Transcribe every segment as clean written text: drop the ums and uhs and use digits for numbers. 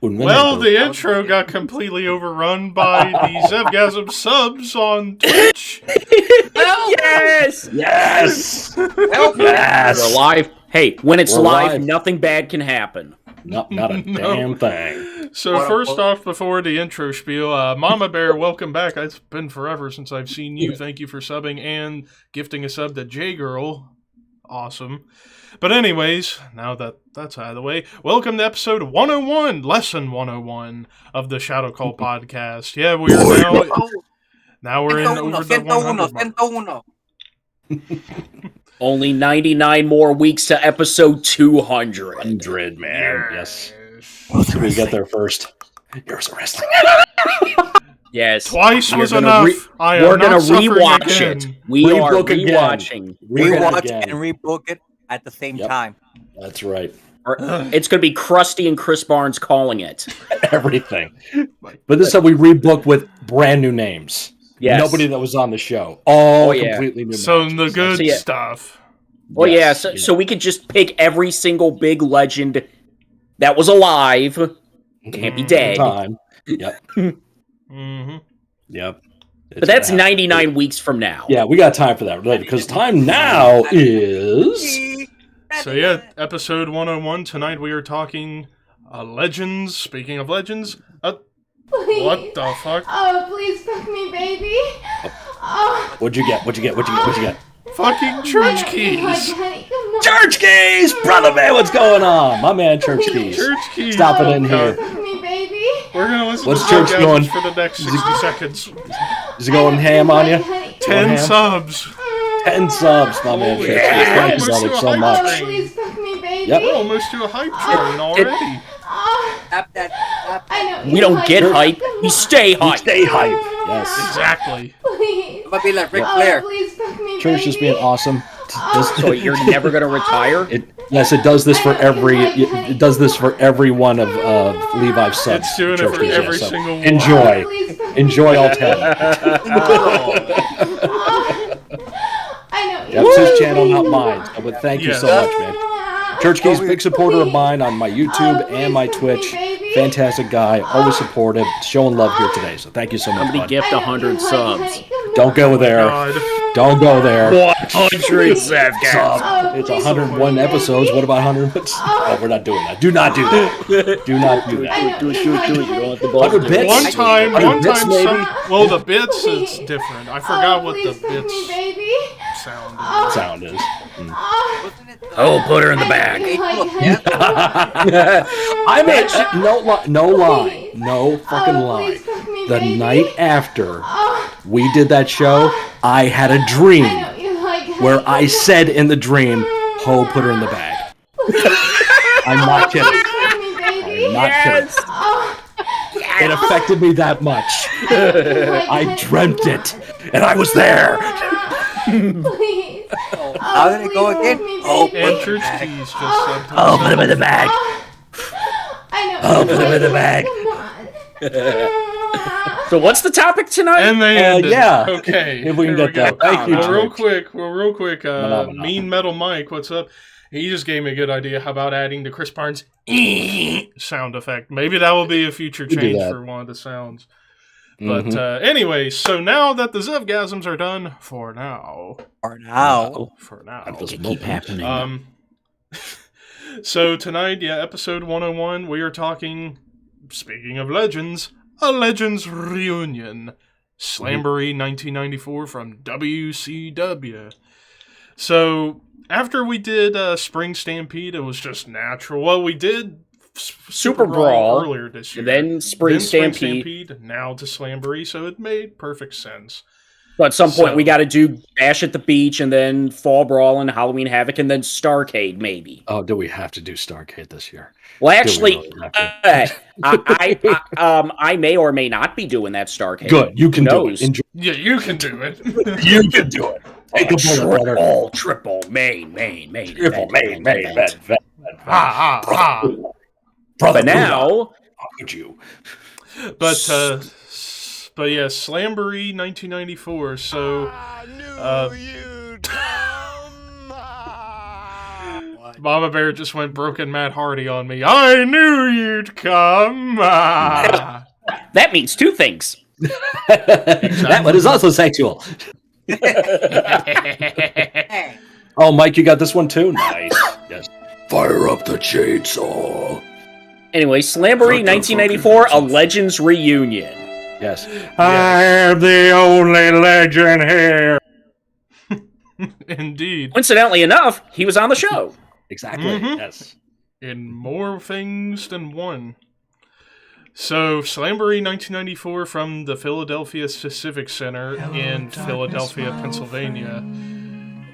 Well, the intro got completely overrun by the Zevgasm subs on Twitch. Yes! Yes! Yes! We're live. Hey, when it's We're live, live. nothing bad can happen. Not a damn thing. So first off, before the intro spiel, Mama Bear, welcome back. It's been forever since I've seen you. Thank you for subbing and gifting a sub to J-Girl. Awesome. But anyways, now that that's out of the way, welcome to episode 101, lesson 101 of the Shadow Kvlt podcast. Yeah, we're now we're in over the 100 mark. Only 99 more weeks to episode 200. 100, man. Yes. We get there first. Here's a wrestling. Yes. Twice was enough. We're going to rewatch again. it. We are rewatching. Rewatch and rebook it at the same time. That's right. It's going to be Krusty and Chris Barnes calling it. Everything. But this time we rebook with brand new names. Yes. Nobody that was on the show. All completely new. So matches. the good stuff. Well, so we could just pick every single big legend that was alive. Can't be dead. Time. Yep. Mm-hmm. Yep. But that's 99 weeks from now. Yeah, we got time for that later because time now is. So yeah, episode 101. Tonight we are talking legends. Speaking of legends, what the fuck? Oh, please fuck me, baby. Oh. What'd you get? What'd you get? Fucking church keys. Honey, come on. Church keys, brother man. What's going on, my man? Church keys. Church keys. Stop it in here. Fuck me, baby. We're gonna listen What's to church Zevgasm going? for the next 60 seconds. Is it going ham on you? 10 subs. 10 subs, my man. Church keys. Thank you, brother, so much. Oh, please fuck me, baby. Yep. We're almost to a hype train already. I know. We don't get hype. We stay hype. Stay hype. Yes. Exactly. Please. I'm gonna be like Ric Flair. Please fuck me, Church is being awesome. So you're never going to retire? Yes, it does this for every. It does this for every one of Levi's subs. It's doing it for every single one. Enjoy all 10. I know. That's his channel, not mine. But thank you so much, man. Church Key's big supporter of mine on my YouTube and my Twitch. Fantastic guy, always supportive, showing love here today. So thank you so much. Somebody gift 100 subs. Don't go there. Don't go there. 100 subs. It's 101 episodes. What about 100? Oh, we're not doing that. Do not do that. Do not do that. Do it. You don't have to 100 bits. One time, maybe. Well, the bits is different. I forgot what the bits sound is. Oh, put her in the bag. I mean, no fucking lie. The night after we did that show, I had a dream where I said in the dream, "Ho, put her in the bag." I'm not kidding. I'm not kidding. It affected me that much. I dreamt it, and I was there. Please. How did it go again? Oh, And Church Keys just said. Oh, put him in the bag. I know. Oh, put him in the bag. So what's the topic tonight? And they ended. Yeah. Okay. If we can here get that. go. Thank you, Real quick. Phenomenal. Mean Metal Mike, what's up? He just gave me a good idea. How about adding the Chris Barnes sound effect? Maybe that will be a future change for one of the sounds. But anyway, so now that the Zevgasms are done, for now. They keep happening. So tonight, episode 101, we are talking, speaking of legends, a Legends reunion. Slamboree 1994 from WCW. So, after we did Spring Stampede, it was just natural. Well, we did Super Brawl earlier this year. Then Spring Stampede. Now to Slamboree, so it made perfect sense. So at some point, we got to do Bash at the Beach, and then Fall Brawl, and Halloween Havoc, and then Starrcade, maybe. Oh, do we have to do Starrcade this year? Well, actually, I may or may not be doing that Starrcade. Good, you can do it. Enjoy. Yeah, you can do it. You can do it. Take a bullet, brother. Triple, main. Triple, main. Brother, now, could you? But yeah, Slamboree 1994. So, Mama Bear just went broken Matt Hardy on me. I knew you'd come. That means two things. That one is also sexual. Oh, Mike, you got this one too? Nice. Yes. Fire up the chainsaw. Anyway, Slamboree 1994, a Legends reunion. Yes. I am the only legend here. Indeed. Coincidentally enough, he was on the show. Exactly. Yes. In more things than one. So, Slamboree 1994 from the Philadelphia Civic Center in Philadelphia, Pennsylvania.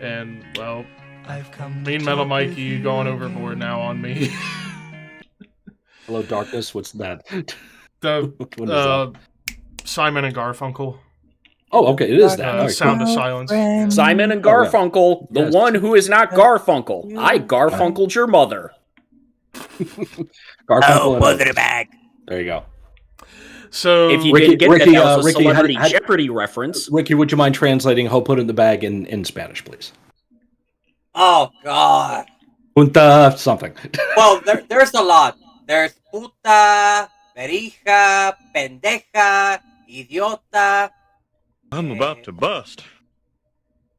And, well, Mean Metal Mike, you going overboard now on me. Hello, Darkness. What's that? The Simon and Garfunkel. Oh, okay. It is that. Sound of Silence. Simon and Garfunkel, the one who is not Garfunkel. I Garfunkeled your mother. Garfunkel. Mother bag. There you go. So, if you Ricky, didn't get Ricky, that was a Ricky, Celebrity how- Jeopardy reference. Ricky, would you mind translating "Ho put it in the bag" in Spanish, please? Oh, God. Punta something. Well, there's a lot. There's puta, verija, pendeja, idiota. I'm about to bust.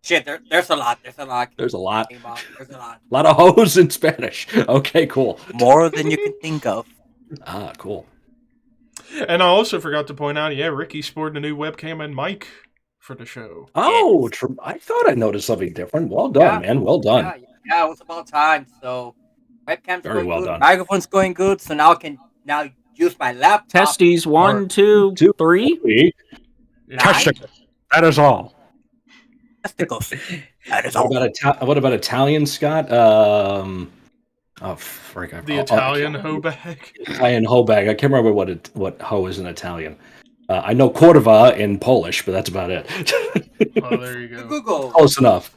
Shit, there's a lot. There's a lot. There's a lot. There's a lot. A lot of hoes in Spanish. Okay, cool. More than you can think of. Ah, cool. and I also forgot to point out, Ricky sported a new webcam and mic for the show. Oh, I thought I noticed something different. Well done, man. Well done. Yeah, it was about time. So, webcam's Very going well good. done. Microphone's going good. So now I can use my laptop. Testes, 1, 2, 3. Testicles. That is all. Testicles. That is all. What about Italian, Scott? Frick. The Italian hoe bag. Italian hoe bag. I can't remember what hoe is in Italian. I know Cordova in Polish, but that's about it. Oh, there you go. Google. Close enough.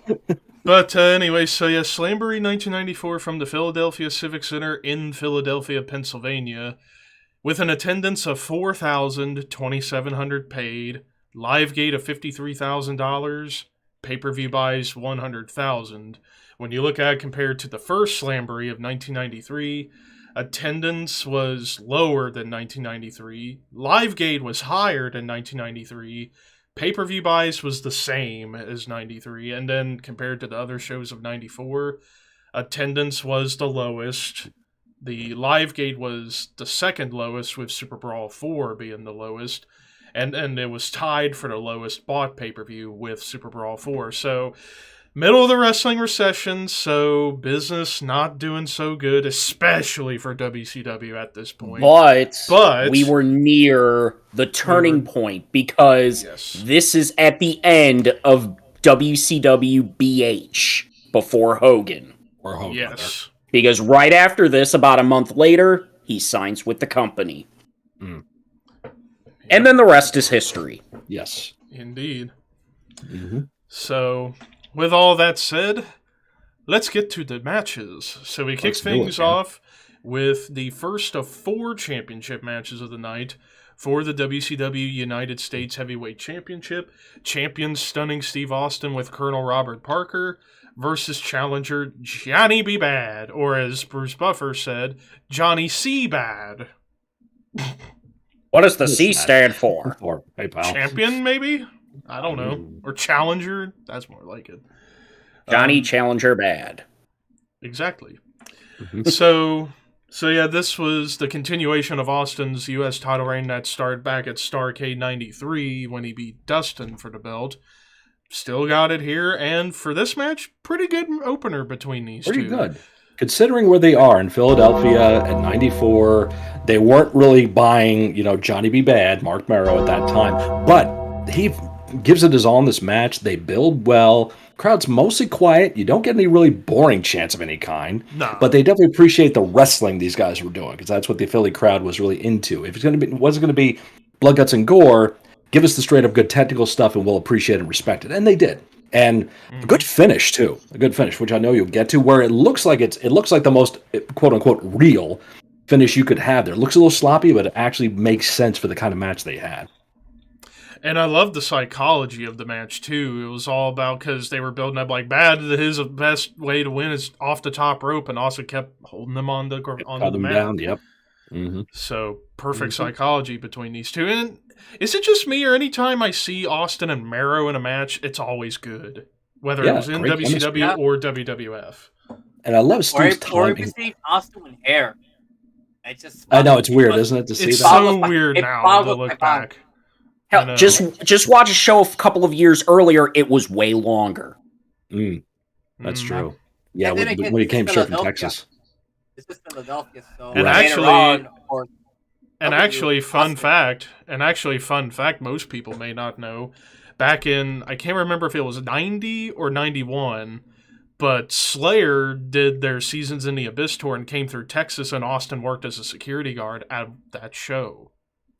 But anyway, so Slamboree 1994 from the Philadelphia Civic Center in Philadelphia, Pennsylvania, with an attendance of 4,000, 2,700 paid, live gate of $53,000, pay-per-view buys 100,000. When you look at it compared to the first Slamboree of 1993, attendance was lower than 1993, live gate was higher than 1993, pay-per-view buys was the same as 93, and then compared to the other shows of 94, attendance was the lowest. The live gate was the second lowest, with Super Brawl 4 being the lowest, and it was tied for the lowest bought pay-per-view with Super Brawl 4. So, middle of the wrestling recession, so business not doing so good, especially for WCW at this point. But we were near the turning point, because this is at the end of WCW BH before Hogan. Yes. Because right after this, about a month later, he signs with the company. Mm. And then the rest is history. Yes. Indeed. Mm-hmm. So, with all that said, let's get to the matches. So we kick things off with the first of 4 championship matches of the night for the WCW United States Heavyweight Championship. Champion stunning Steve Austin with Colonel Robert Parker versus challenger Johnny B. Bad, or as Bruce Buffer said, Johnny C. Bad. What does the C stand for? Or hey, pal. Champion, maybe? I don't know. Or challenger? That's more like it. Johnny Challenger Bad. Exactly. So this was the continuation of Austin's U.S. title reign that started back at Starrcade 93 when he beat Dustin for the belt. Still got it here, and for this match, pretty good opener between these two. Pretty good. Considering where they are in Philadelphia at 94, they weren't really buying, Johnny B. Bad, Mark Merrow at that time. But he gives it his all in this match. They build well. Crowd's mostly quiet. You don't get any really boring chants of any kind. No. But they definitely appreciate the wrestling these guys were doing, because that's what the Philly crowd was really into. If it wasn't going to be blood, guts, and gore, give us the straight-up good technical stuff, and we'll appreciate and respect it. And they did. And a good finish, too. A good finish, which I know you'll get to, where it looks like the most, quote-unquote, real finish you could have there. It looks a little sloppy, but it actually makes sense for the kind of match they had. And I love the psychology of the match, too. It was all about, because they were building up like, his best way to win is off the top rope, and also kept holding them on the mat. Down, yep. Mm-hmm. So, perfect psychology between these two. And is it just me, or anytime I see Austin and Mero in a match, it's always good? Whether it was in WCW or WWF. And I love Steve's timing. Or if you see Austin with hair. I know, it's weird, isn't it, to see that? It's so weird now to look back. Hell, just watch a show a couple of years earlier, it was way longer. That's true. Yeah, when he came straight from Texas. This is Philadelphia, so actually, fun fact, most people may not know, back in, I can't remember if it was 90 or 91, but Slayer did their Seasons in the Abyss tour and came through Texas, and Austin worked as a security guard at that show.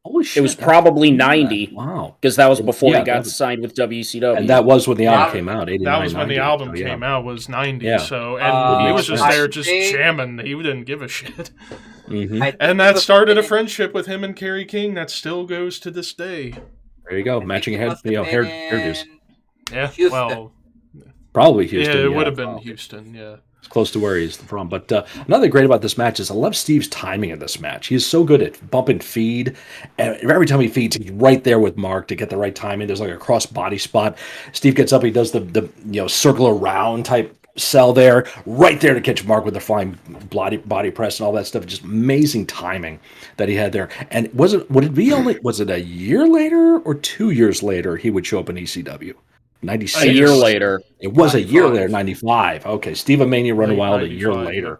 Holy shit, it was probably 90. Wow. Because that was before he got signed with WCW. And that was when the album came out, 89, that was when 90, the album came out, was 90. Yeah. So, and he was just there just jamming. He didn't give a shit. And that started a friendship with him and Kerry King that still goes to this day. There you go, matching hairdos. Yeah, Houston. Well, probably Houston. Yeah, it would have been Houston, yeah. It's close to where he's from. But another great about this match is I love Steve's timing in this match. He's so good at bump and feed. And every time he feeds, he's right there with Mark to get the right timing. There's like a cross body spot. Steve gets up, he does the circle around type sell there, right there to catch Mark with the flying body press and all that stuff. Just amazing timing that he had there. And was it a year later or 2 years later he would show up in ECW? 96. A year later. It was 95. A year later, 95. Okay, Steve Mania Run Wild a year later.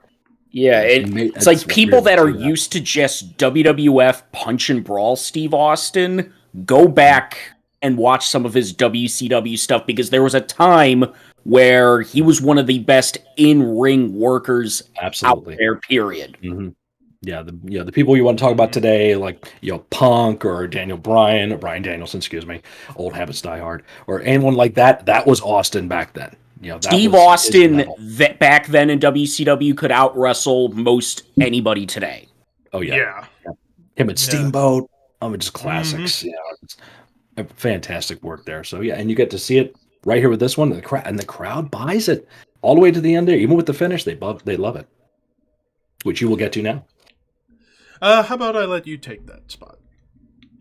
Yeah, it's like people that are used to just WWF punch and brawl Steve Austin, go back and watch some of his WCW stuff, because there was a time where he was one of the best in-ring workers out there, period. Mm-hmm. Yeah, the people you want to talk about today, like Punk or Brian Danielson, old habits die hard, or anyone like that. That was Austin back then. Steve Austin back then in WCW could out wrestle most anybody today. Oh yeah. Him and Steamboat. Just classics. Yeah, fantastic work there. So yeah, and you get to see it right here with this one. The crowd buys it all the way to the end there. Even with the finish, they love it, which you will get to now. How about I let you take that spot?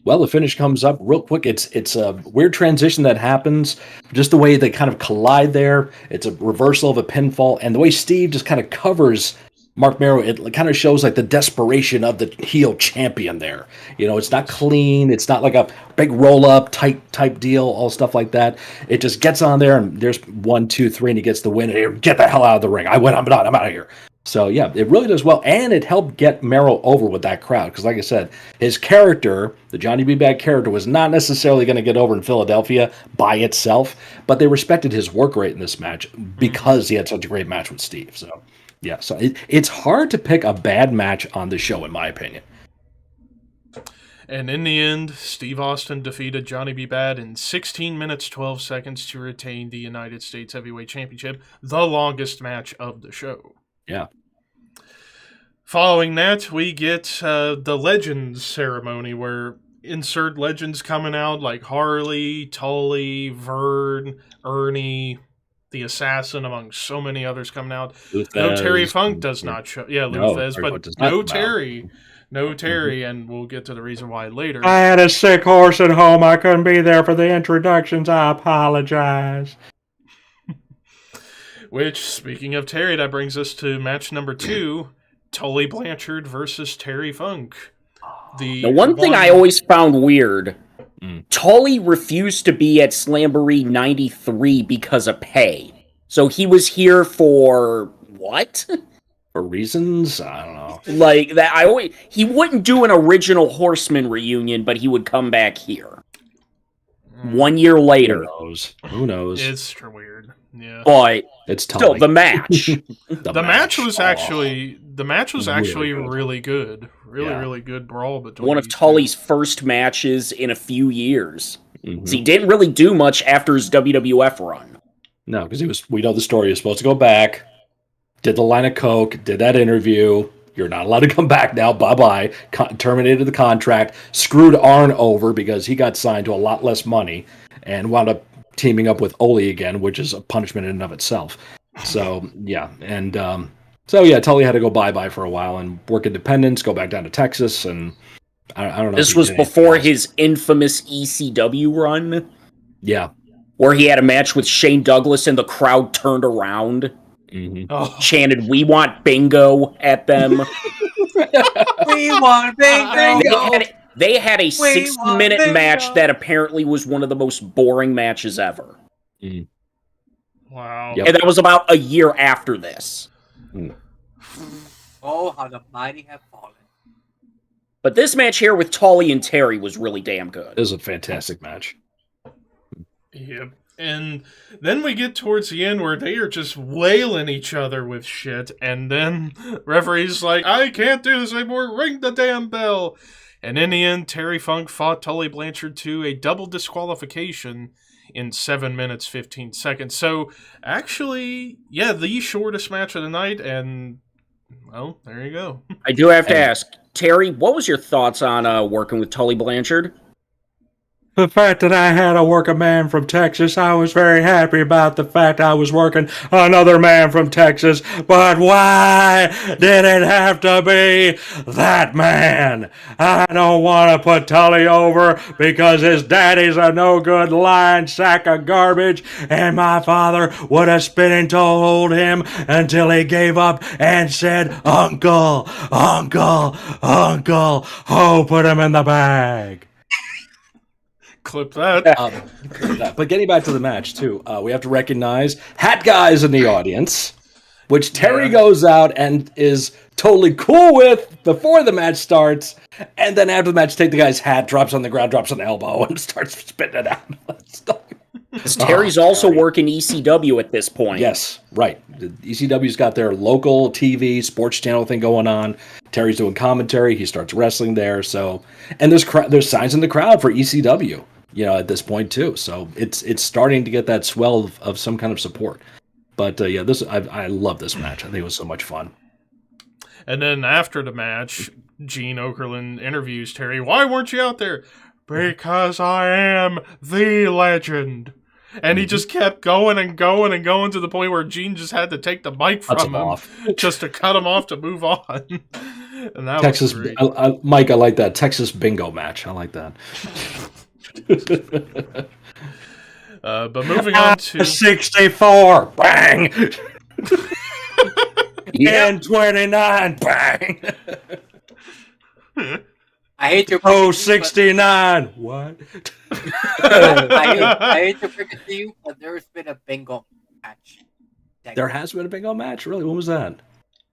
Well, the finish comes up real quick. It's a weird transition that happens. Just the way they kind of collide there. It's a reversal of a pinfall. And the way Steve just kind of covers Mark Mero, it kind of shows like the desperation of the heel champion there. It's not clean. It's not like a big roll-up type deal, all stuff like that. It just gets on there, and there's 1, 2, 3, and he gets the win. And get the hell out of the ring. I win. I'm out of here. So, yeah, it really does well, and it helped get Mero over with that crowd, because, like I said, his character, the Johnny B. Bad character, was not necessarily going to get over in Philadelphia by itself, but they respected his work rate in this match because he had such a great match with Steve. So, yeah, so it's hard to pick a bad match on the show, in my opinion. And in the end, Steve Austin defeated Johnny B. Bad in 16 minutes, 12 seconds to retain the United States Heavyweight Championship, the longest match of the show. Yeah. Following that, we get the Legends ceremony, where insert legends coming out like Harley, Tully, Vern, Ernie, the Assassin, among so many others coming out. Luthez, no Terry Funk does not show. Yeah, Luthez, but no Terry. No Terry, and we'll get to the reason why later. I had a sick horse at home. I couldn't be there for the introductions. I apologize. Which, speaking of Terry, that brings us to match number 2, Tully Blanchard versus Terry Funk. The one thing I always found weird, Tully refused to be at Slamboree 93 because of pay. So he was here for what? For reasons? I don't know. Like that, he wouldn't do an original Horseman reunion, but he would come back here. 1 year later. Who knows? It's weird. Yeah. But it's still the match. the match was actually really good. Really good brawl between one of Tully's first matches in a few years. Mm-hmm. So he didn't really do much after his WWF run. No, because we know the story. He was supposed to go back, did the line of coke, did that interview, You're not allowed to come back now. Bye-bye. Terminated the contract. Screwed Arn over because he got signed to a lot less money and wound up teaming up with Ole again, which is a punishment in and of itself. So, yeah. And Tully had to go bye-bye for a while and work independence, go back down to Texas, and I don't know. This was before his infamous ECW run. Yeah. Where he had a match with Shane Douglas and the crowd turned around. Chanted, "We want bingo" at them. We want bingo. They had a 60-minute match that apparently was one of the most boring matches ever. Wow. Yep. And that was about a year after this. Oh, how the mighty have fallen. But this match here with Tully and Terry was really damn good. It was a fantastic match. Yep. And then we get towards the end where they are just wailing each other with shit, and then referee's like, I can't do this anymore, ring the damn bell. And in the end, Terry Funk fought Tully Blanchard to a double disqualification in 7 minutes, 15 seconds. So, actually, yeah, the shortest match of the night, and, well, there you go. I do have to ask, Terry, what was your thoughts on working with Tully Blanchard? The fact that I had to work a man from Texas, I was very happy about the fact I was working another man from Texas. But why did it have to be that man? I don't want to put Tully over because his daddy's a no-good lying sack of garbage, and my father would have spit and told him until he gave up and said, Uncle, Uncle, Uncle, oh, put him in the bag. Clip that. But getting back to the match, too, we have to recognize Hat Guy's in the audience, which Terry goes out and is totally cool with before the match starts, and then after the match, take the guy's hat, drops on the ground, drops on the elbow, and starts spitting it out. Terry's also working ECW at this point. Yes, right. The ECW's got their local TV sports channel thing going on. Terry's doing commentary. He starts wrestling there. So, and there's signs in the crowd for ECW. At this point too. So it's starting to get that swell of some kind of support. But I love this match. I think it was so much fun. And then after the match, Gene Okerlund interviews Terry. Why weren't you out there? Because I am the legend. And he just kept going and going and going to the point where Gene just had to take the mic from him just to cut him off to move on. And that Texas, was great. Mike, I like that. Texas bingo match. I like that. But moving on to 64, bang. And 29, bang. I hate to 69. What? I hate to break it to you, but there's been a bingo match. There has been a bingo match? Really? When was that?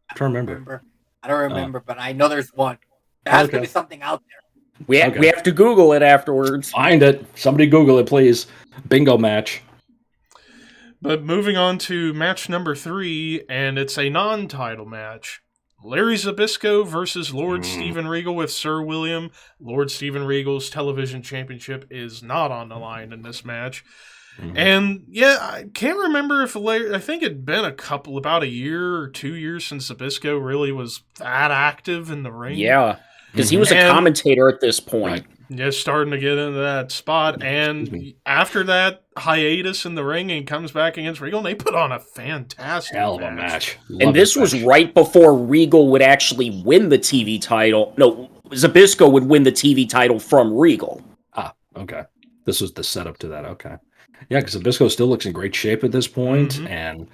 I'm trying to remember. I don't remember, but I know there's one. There has to be something out there. We have to Google it afterwards. Find it. Somebody Google it, please. Bingo match. But moving on to match number 3, and it's a non-title match. Larry Zbyszko versus Lord Steven Regal with Sir William. Lord Steven Regal's television championship is not on the line in this match. And yeah, I can't remember if Larry, I think it'd been about a year or 2 years since Zbyszko really was that active in the ring. Yeah, because he was a commentator at this point. Right. Yeah, starting to get into that spot. And after that hiatus in the ring, and comes back against Regal, and they put on a fantastic hell of a match. And this was right before Regal would actually win the TV title. No, Zbyszko would win the TV title from Regal. Ah, okay. This was the setup to that. Okay. Yeah, because Zbyszko still looks in great shape at this point, and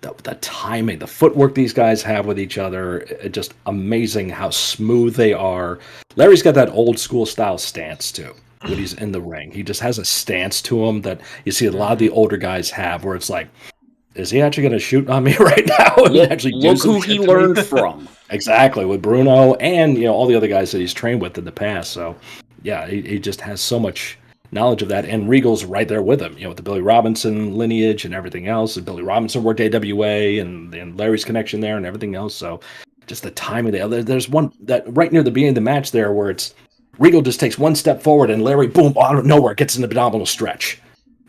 the timing, the footwork these guys have with each other, just amazing how smooth they are. Larry's got that old school style stance too when he's in the ring. He just has a stance to him that you see a lot of the older guys have, where it's like, is he actually going to shoot on me right now? And Look who he learned from. Exactly, with Bruno and all the other guys that he's trained with in the past. So yeah, he just has so much knowledge of that, and Regal's right there with him, with the Billy Robinson lineage and everything else. And Billy Robinson worked AWA, and Larry's connection there and everything else. So just the timing. There's one that right near the beginning of the match there where it's Regal just takes one step forward and Larry, boom, out of nowhere gets an abdominal stretch.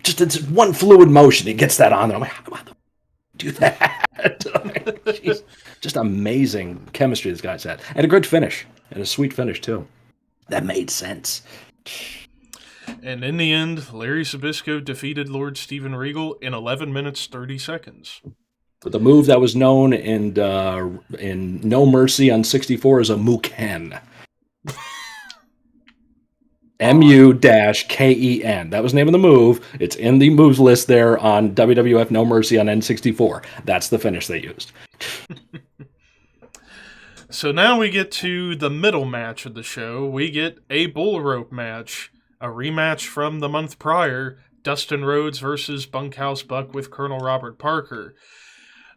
Just it's one fluid motion. He gets that on there. I'm like, how do I do that? Just amazing chemistry this guy's had. And a good finish. And a sweet finish, too. That made sense. And in the end, Larry Zbyszko defeated Lord Steven Regal in 11 minutes, 30 seconds. The move that was known in No Mercy on 64 as a Muken. MU-KEN. That was the name of the move. It's in the moves list there on WWF No Mercy on N64. That's the finish they used. So now we get to the middle match of the show. We get a bull rope match, a rematch from the month prior, Dustin Rhodes versus Bunkhouse Buck with Colonel Robert Parker.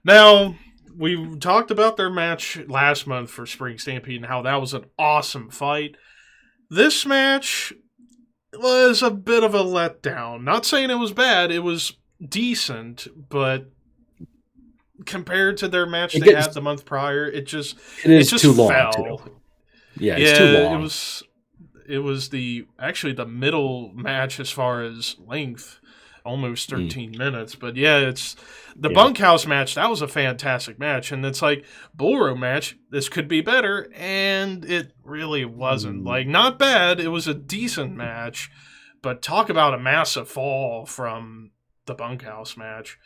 Now, we talked about their match last month for Spring Stampede and how that was an awesome fight. This match was a bit of a letdown. Not saying it was bad, it was decent, but compared to their match they had the month prior, it just too long. Fell. Yeah, it's too long. It was the middle match as far as length, almost 13 minutes. But yeah, it's the Bunkhouse match. That was a fantastic match, and it's like bull rope match. This could be better, and it really wasn't. Like, not bad. It was a decent match, but talk about a massive fall from the Bunkhouse match.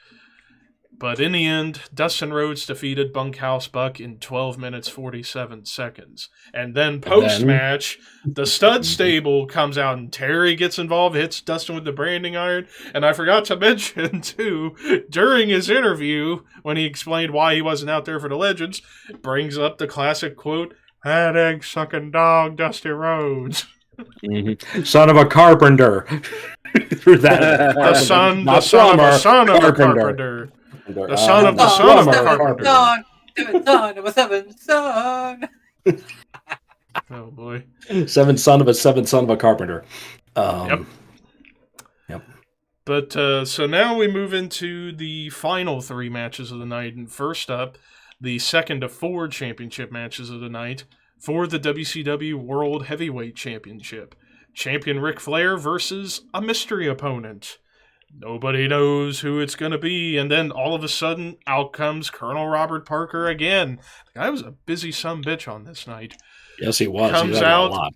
But in the end, Dustin Rhodes defeated Bunkhouse Buck in 12 minutes, 47 seconds. And then post-match, the Stud Stable comes out and Terry gets involved, hits Dustin with the branding iron. And I forgot to mention, too, during his interview, when he explained why he wasn't out there for the Legends, brings up the classic quote, "That egg-sucking dog, Dusty Rhodes." Son of a carpenter. The son of a carpenter. The son of a carpenter. Son of a seventh son. Oh boy. Seventh son of a carpenter. Yep. But so now we move into the final three matches of the night. And first up, the second of four championship matches of the night for the WCW World Heavyweight Championship. Champion Ric Flair versus a mystery opponent. Nobody knows who it's going to be, and then all of a sudden, out comes Colonel Robert Parker again. The guy was a busy sumbitch on this night. Yes, he was. Comes out a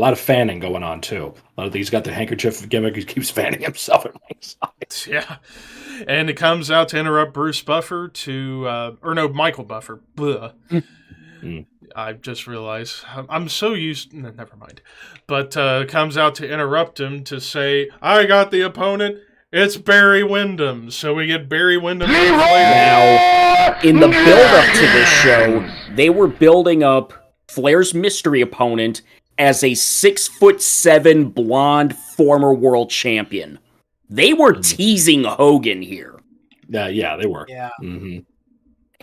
lot of fanning going on too. A lot of these got the handkerchief gimmick. He keeps fanning himself at ringside. Yeah, and it comes out to interrupt Bruce Buffer Michael Buffer. I just realized I'm so used. Never mind. But comes out to interrupt him to say, "I got the opponent. It's Barry Wyndham." So we get Barry Wyndham. Now, in the build-up to this show, they were building up Flair's mystery opponent as a 6'7" blonde former world champion. They were teasing Hogan here. Yeah, they were. Yeah. Mm-hmm.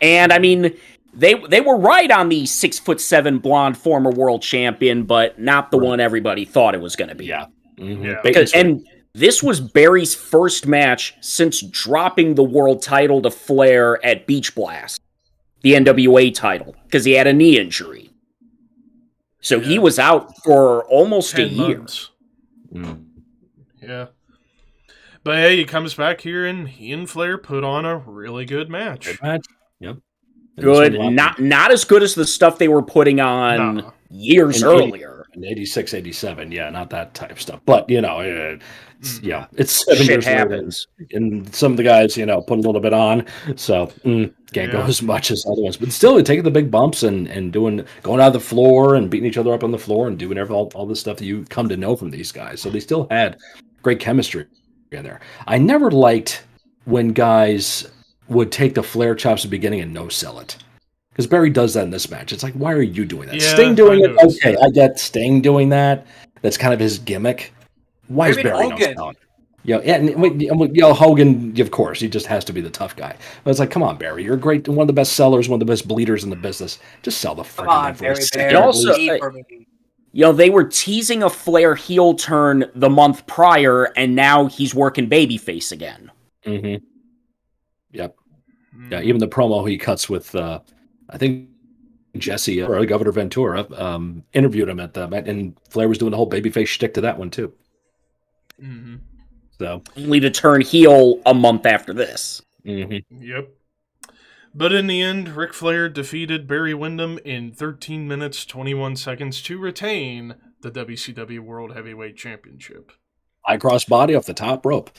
And I mean, they were right on the 6'7" blonde former world champion, but not the one everybody thought it was going to be. Yeah. Mm-hmm. Yeah. And this was Barry's first match since dropping the world title to Flair at Beach Blast, the NWA title, because he had a knee injury. So he was out for almost a year. Yeah. But hey, he comes back here and he and Flair put on a really good match. Good match. Yep. Good. Not as good as the stuff they were putting on years earlier. In 86, 87, yeah, not that type of stuff. But, it's 7 years happens. later. And some of the guys, put a little bit on. So, can't go as much as other ones. But still, they're taking the big bumps and going out of the floor and beating each other up on the floor and doing all this stuff that you come to know from these guys. So they still had great chemistry in there. I never liked when guys would take the Flair chops at the beginning and no-sell it. Because Barry does that in this match. It's like, why are you doing that? Yeah, Sting doing it? Okay, I get Sting doing that. That's kind of his gimmick. Why is Barry no-selling? Hogan, of course, he just has to be the tough guy. But it's like, come on, Barry, you're great, one of the best sellers, one of the best bleeders in the business. Just sell the freaking Barry. Also, they were teasing a Flair heel turn the month prior, and now he's working babyface again. Mm-hmm. Yep. Yeah, even the promo he cuts with, I think Jesse or Governor Ventura interviewed him at and Flair was doing the whole babyface shtick to that one too. Mm-hmm. So only to turn heel a month after this. Mm-hmm. Yep. But in the end, Ric Flair defeated Barry Windham in 13 minutes, 21 seconds to retain the WCW World Heavyweight Championship. High cross body off the top rope.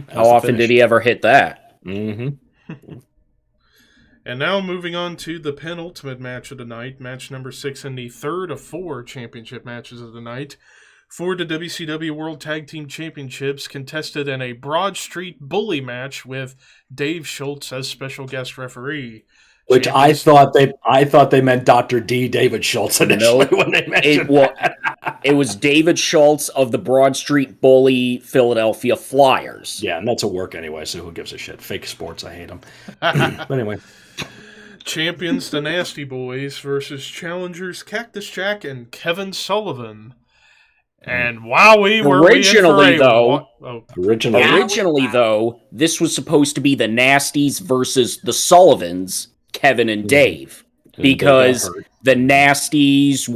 How often did he ever hit that? Mm-hmm. And now moving on to the penultimate match of the night, match number 6 and the third of 4 championship matches of the night. For the WCW World Tag Team Championships, contested in a Broad Street Bully match with Dave Schultz as special guest referee. Which I thought they meant Dr. D. David Schultz initially when they mentioned it was David Schultz of the Broad Street Bully Philadelphia Flyers. Yeah, and that's a work anyway, so who gives a shit? Fake sports, I hate them. But anyway. Champions, the Nasty Boys, versus challengers Cactus Jack and Kevin Sullivan. And wowee, were originally, though, this was supposed to be the Nasties versus the Sullivans, Kevin and Dave, because the Nasties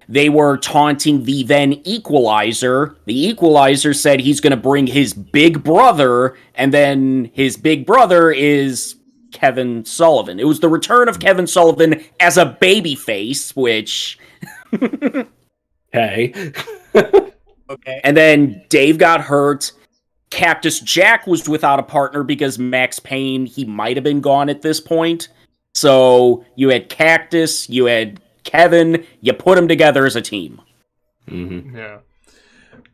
they were taunting the then Equalizer. The Equalizer said he's going to bring his big brother, and then his big brother is Kevin Sullivan. It was the return of Kevin Sullivan as a babyface, which okay. Okay. And then Dave got hurt. Cactus Jack was without a partner because Max Payne, he might have been gone at this point. So you had Cactus, you had Kevin, you put them together as a team. Mm-hmm. Yeah.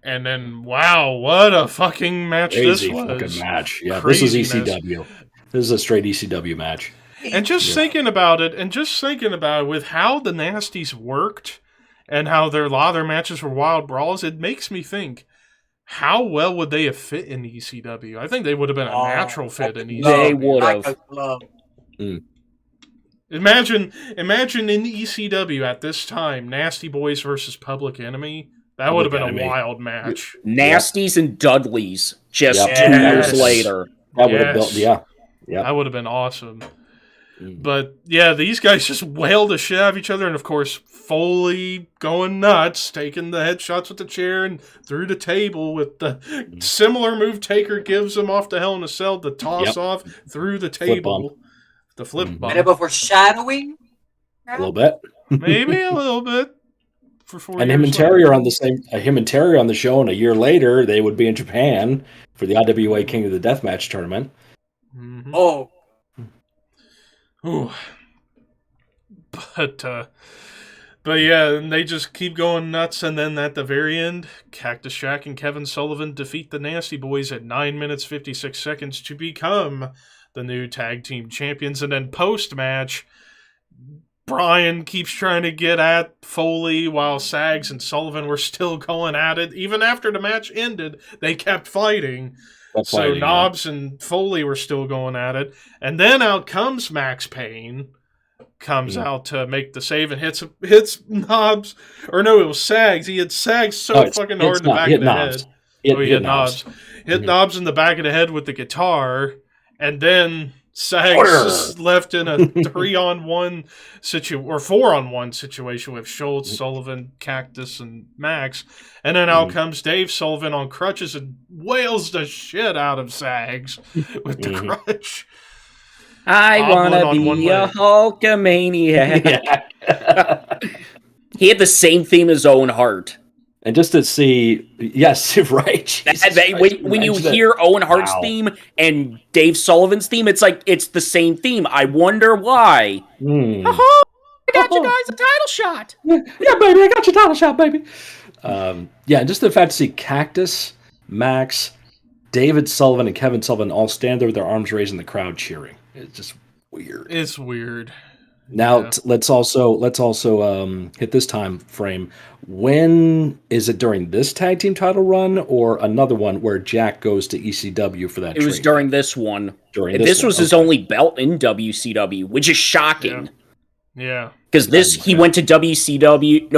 And then, wow, what a fucking match Crazy this was. Fucking match. Yeah, Craziness. This is ECW. This is a straight ECW match. And just thinking about it, with how the Nasties worked, and how a lot of their matches were wild brawls, it makes me think, how well would they have fit in ECW? I think they would have been a natural fit in ECW. They would have. Imagine in ECW at this time, Nasty Boys versus Public Enemy. That would have been a wild match. Nasties and Dudleys just 2 years later. That would have built, yeah. That would have been awesome. But, yeah, these guys just wailed the shit out of each other. And, of course, Foley going nuts, taking the headshots with the chair and through the table with the similar move Taker gives him off the Hell in a Cell, the toss off through the table. The flip bump. And foreshadowing? A little bit. Maybe a little bit. For 4 and years him and Terry are on him and Terry on the show, and a year later they would be in Japan for the IWA King of the Deathmatch tournament. Mm-hmm. Oh. Ooh. But yeah, and they just keep going nuts, and then at the very end, Cactus Jack and Kevin Sullivan defeat the Nasty Boys at 9 minutes 56 seconds to become the new tag team champions. And then post-match, Brian keeps trying to get at Foley while Sags and Sullivan were still going at it. Even after the match ended, they kept fighting. So Knobs and Foley were still going at it. And then out comes Max Payne. Comes out to make the save and hits Knobs. Or no, it was Sags. He hit Sags fucking hard in the back of the head. He hit Knobs. Hit Knobs in the back of the head with the guitar. And then Sags is left in a 3-on-1 situation, or 4-on-1 situation with Schultz, Sullivan, Cactus, and Max. And then out comes Dave Sullivan on crutches and wails the shit out of Sags with the crutch. I wanna be a Hulkamaniac. He had the same theme as Owen Hart. And just to see, yes, right. When you hear Owen Hart's theme and Dave Sullivan's theme, it's like it's the same theme. I wonder why. Oh, I got you guys a title shot. Yeah, baby, I got your title shot, baby. Yeah, just the fact to see Cactus, Max, David Sullivan, and Kevin Sullivan all stand there with their arms raised in the crowd cheering. It's just weird. It's weird. Now let's also hit this time frame. When is it during this tag team title run or another one where Jack goes to ECW for that? It was during this one. This was his only belt in WCW, which is shocking. Yeah. Because he went to ECW,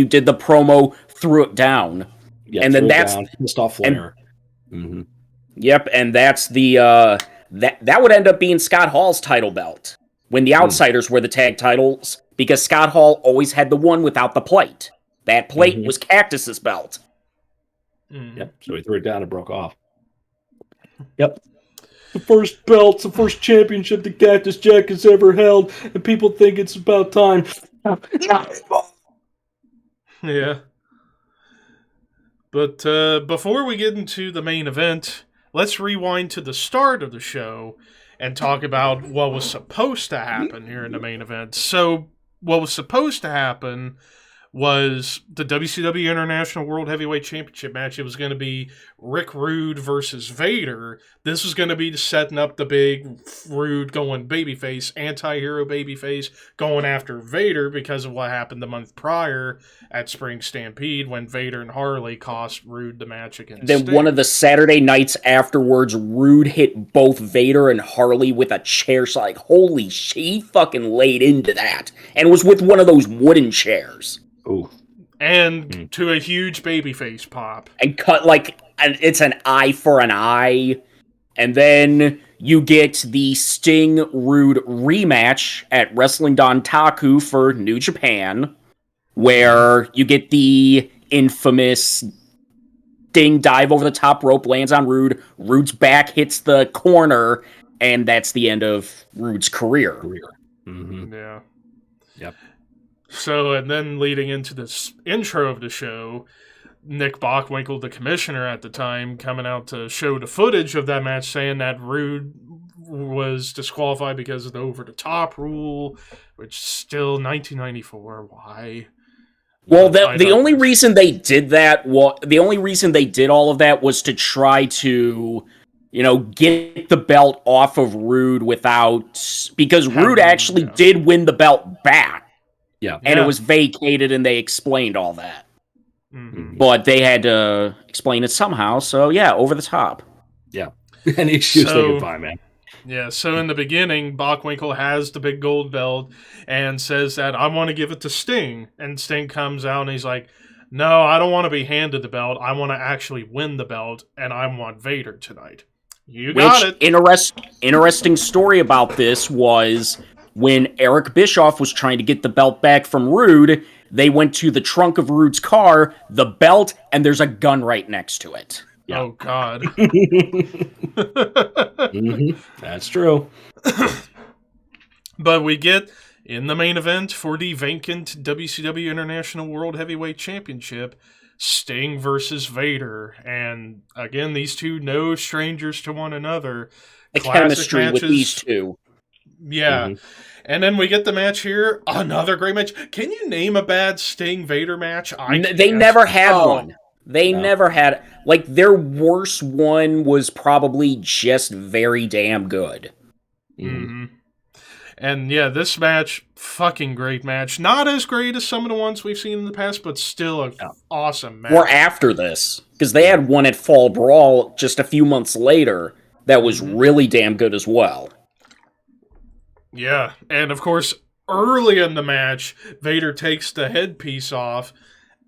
did the promo, threw it down. Yeah, and then that's pissed off Flair. Yep, and that's the that would end up being Scott Hall's title belt. When the Outsiders were the tag titles, because Scott Hall always had the one without the plate. That plate was Cactus's belt. Yep, so he threw it down and broke off. Yep. the first belt, it's the first championship that Cactus Jack has ever held, and people think it's about time. Yeah. But before we get into the main event, let's rewind to the start of the show and talk about what was supposed to happen here in the main event. So, what was supposed to happen was the WCW International World Heavyweight Championship match. It was going to be Rick Rude versus Vader. This was going to be setting up the big Rude going babyface, anti-hero babyface, going after Vader because of what happened the month prior at Spring Stampede when Vader and Harley cost Rude the match against Then Sting. one of the Saturday nights afterwards, Rude hit both Vader and Harley with a chair. So like, holy shit, he fucking laid into that. And it was with one of those wooden chairs. Ooh. And to a huge babyface pop. And cut it's an eye for an eye. And then you get the Sting Rude rematch at Wrestling Dontaku for New Japan, where you get the infamous Sting dive over the top rope, lands on Rude. Rude's back hits the corner, and that's the end of Rude's career. Mm-hmm. Yeah. Yep. So, and then leading into this intro of the show, Nick Bockwinkel, the commissioner at the time, coming out to show the footage of that match, saying that Rude was disqualified because of the over-the-top rule, which still 1994. Why? Well, the only reason they did that, the only reason they did all of that was to try to, get the belt off of Rude because Rude actually did win the belt back. Yeah. And it was vacated, and they explained all that. Mm-hmm. But they had to explain it somehow, so yeah, over the top. Yeah. Any excuse they can find, man. Yeah, so in the beginning, Bockwinkel has the big gold belt and says that, I want to give it to Sting. And Sting comes out and he's like, no, I don't want to be handed the belt. I want to actually win the belt, and I want Vader tonight. You got it. Interesting story about this was when Eric Bischoff was trying to get the belt back from Rude, they went to the trunk of Rude's car, the belt, and there's a gun right next to it. Yeah. Oh, God. Mm-hmm. That's true. But we get in the main event for the vacant WCW International World Heavyweight Championship, Sting versus Vader. And again, these two no strangers to one another. The Classic chemistry matches. with these two. Yeah. Mm-hmm. And then we get the match here. Another great match. Can you name a bad Sting Vader match? They never had one. They never had. Their worst one was probably just very damn good. Mm-hmm. And yeah, this match, fucking great match. Not as great as some of the ones we've seen in the past, but still an awesome match. Or after this. Because they had one at Fall Brawl just a few months later that was really damn good as well. Yeah, and of course, early in the match, Vader takes the headpiece off,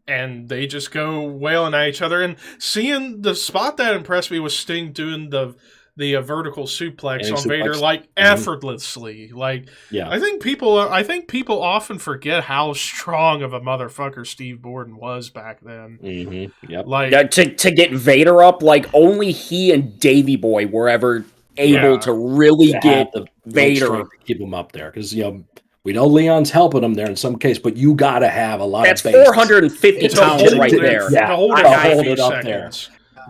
and they just go wailing at each other. And seeing the spot that impressed me was Sting doing the vertical suplex on Vader effortlessly. I think people often forget how strong of a motherfucker Steve Borden was back then. Mm-hmm. Yep. To get Vader up, only he and Davey Boy were ever able to really get the Vader to keep him up there, because we know Leon's helping him there in some case, but you got to have a lot. That's of base. 450 pounds right there. Yeah, to hold it up there.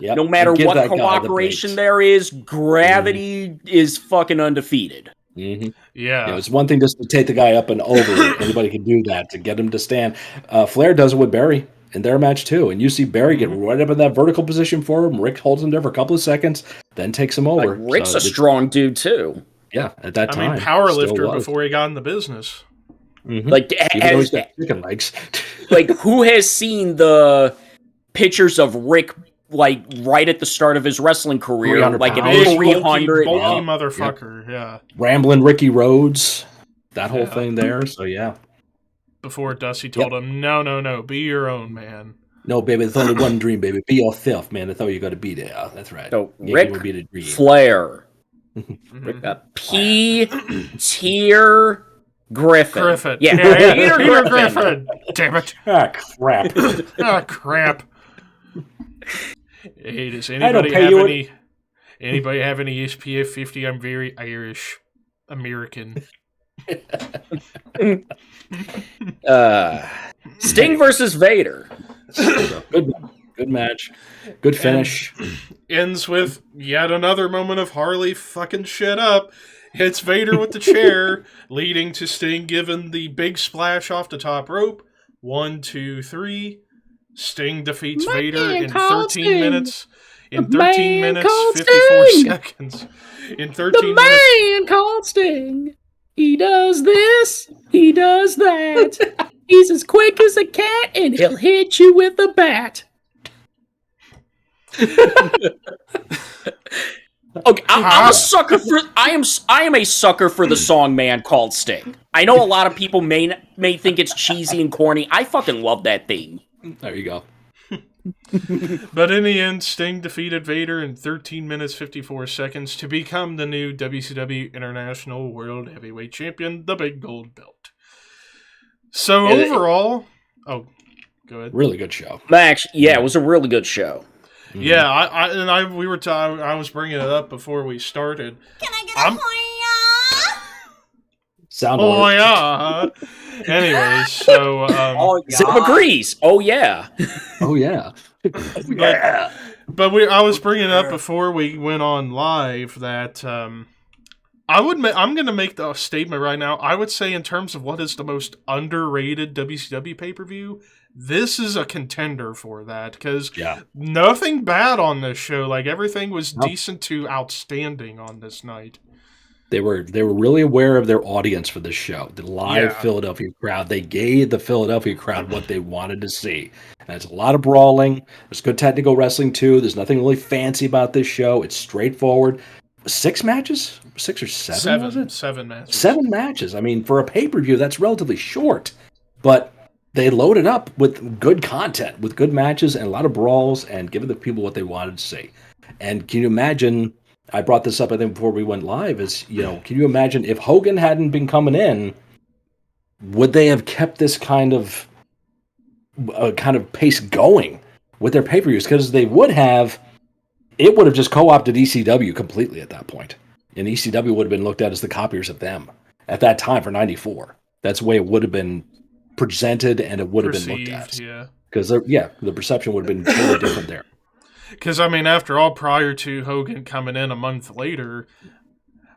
Yep. No matter what cooperation there is, gravity is fucking undefeated. Mm-hmm. Yeah. It's one thing just to take the guy up and over. Anybody can do that to get him to stand. Flair does it with Barry in their match too, and you see Barry get right up in that vertical position for him. Rick holds him there for a couple of seconds, then takes him over. Rick's a strong dude too. Yeah, at that time. Power lifter before he got in the business. Mm-hmm. Chicken legs. Who has seen the pictures of Rick right at the start of his wrestling career, an 300 bulky motherfucker, yeah. Rambling Ricky Rhodes, that whole thing there. So yeah. Before Dusty told him, no, be your own man. No, baby, it's only one dream, baby. Be yourself, man. That's all you got to be there. That's right. So Rick Flair, P. Tier Griffin. Yeah, Peter Griffin. Damn it. Ah, crap. Crap. Hey, does anybody have any? Anybody have any SPF 50? I'm very Irish American. Sting versus Vader. Good match. Good finish. And ends with yet another moment of Harley fucking shit up. Hits Vader with the chair, leading to Sting giving the big splash off the top rope. 1, 2, 3. Sting defeats Vader in 13 minutes. In 13 minutes, 54 seconds. In 13 minutes. The man called Sting. He does this. He does that. He's as quick as a cat, and he'll hit you with a bat. Okay, I'm a sucker for. I am a sucker for the song "Man Called Sting." I know a lot of people may think it's cheesy and corny. I fucking love that theme. There you go. But in the end, Sting defeated Vader in 13 minutes 54 seconds to become the new WCW International World Heavyweight Champion, the Big Gold Belt. So overall, go ahead. Really good show. Max, yeah, it was a really good show. Mm-hmm. Yeah, I was bringing it up before we started. Can I get a hoya? Sound Oh yeah. Anyways, so Sam agrees. Oh yeah. Oh yeah. But I was bringing up before we went on live that I'm going to make the statement right now. I would say in terms of what is the most underrated WCW pay-per-view, this is a contender for that because nothing bad on this show. Like everything was decent to outstanding on this night. They were really aware of their audience for this show. The live Philadelphia crowd. They gave the Philadelphia crowd what they wanted to see. And it's a lot of brawling. There's good technical wrestling too. There's nothing really fancy about this show. It's straightforward. 6 matches? 6 or 7, was it? 7 matches. 7 matches. I mean, for a pay-per-view, that's relatively short. But they loaded up with good content, with good matches and a lot of brawls and giving the people what they wanted to see. And can you imagine, I brought this up, I think, before we went live, can you imagine if Hogan hadn't been coming in, would they have kept this kind of pace going with their pay-per-views? Because they would have, it would have just co-opted ECW completely at that point. And ECW would have been looked at as the copiers of them at that time for 94. That's the way it would have been presented and it would have been looked at. Yeah. Because, the perception would have been totally different there. Because, I mean, after all, prior to Hogan coming in a month later,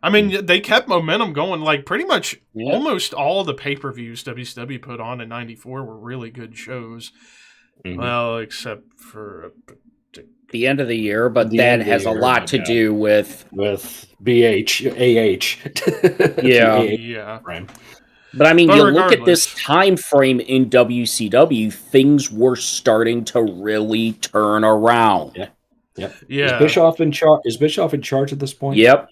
I mean, they kept momentum going. Like, pretty much almost all the pay-per-views WCW put on in 94 were really good shows. Mm-hmm. Well, except for the end of the year, but that has a lot to do with BH, AH. Yeah. Right. But I mean, you look at this time frame in WCW, things were starting to really turn around. Yeah. Yeah. Is Bischoff in charge at this point? Yep.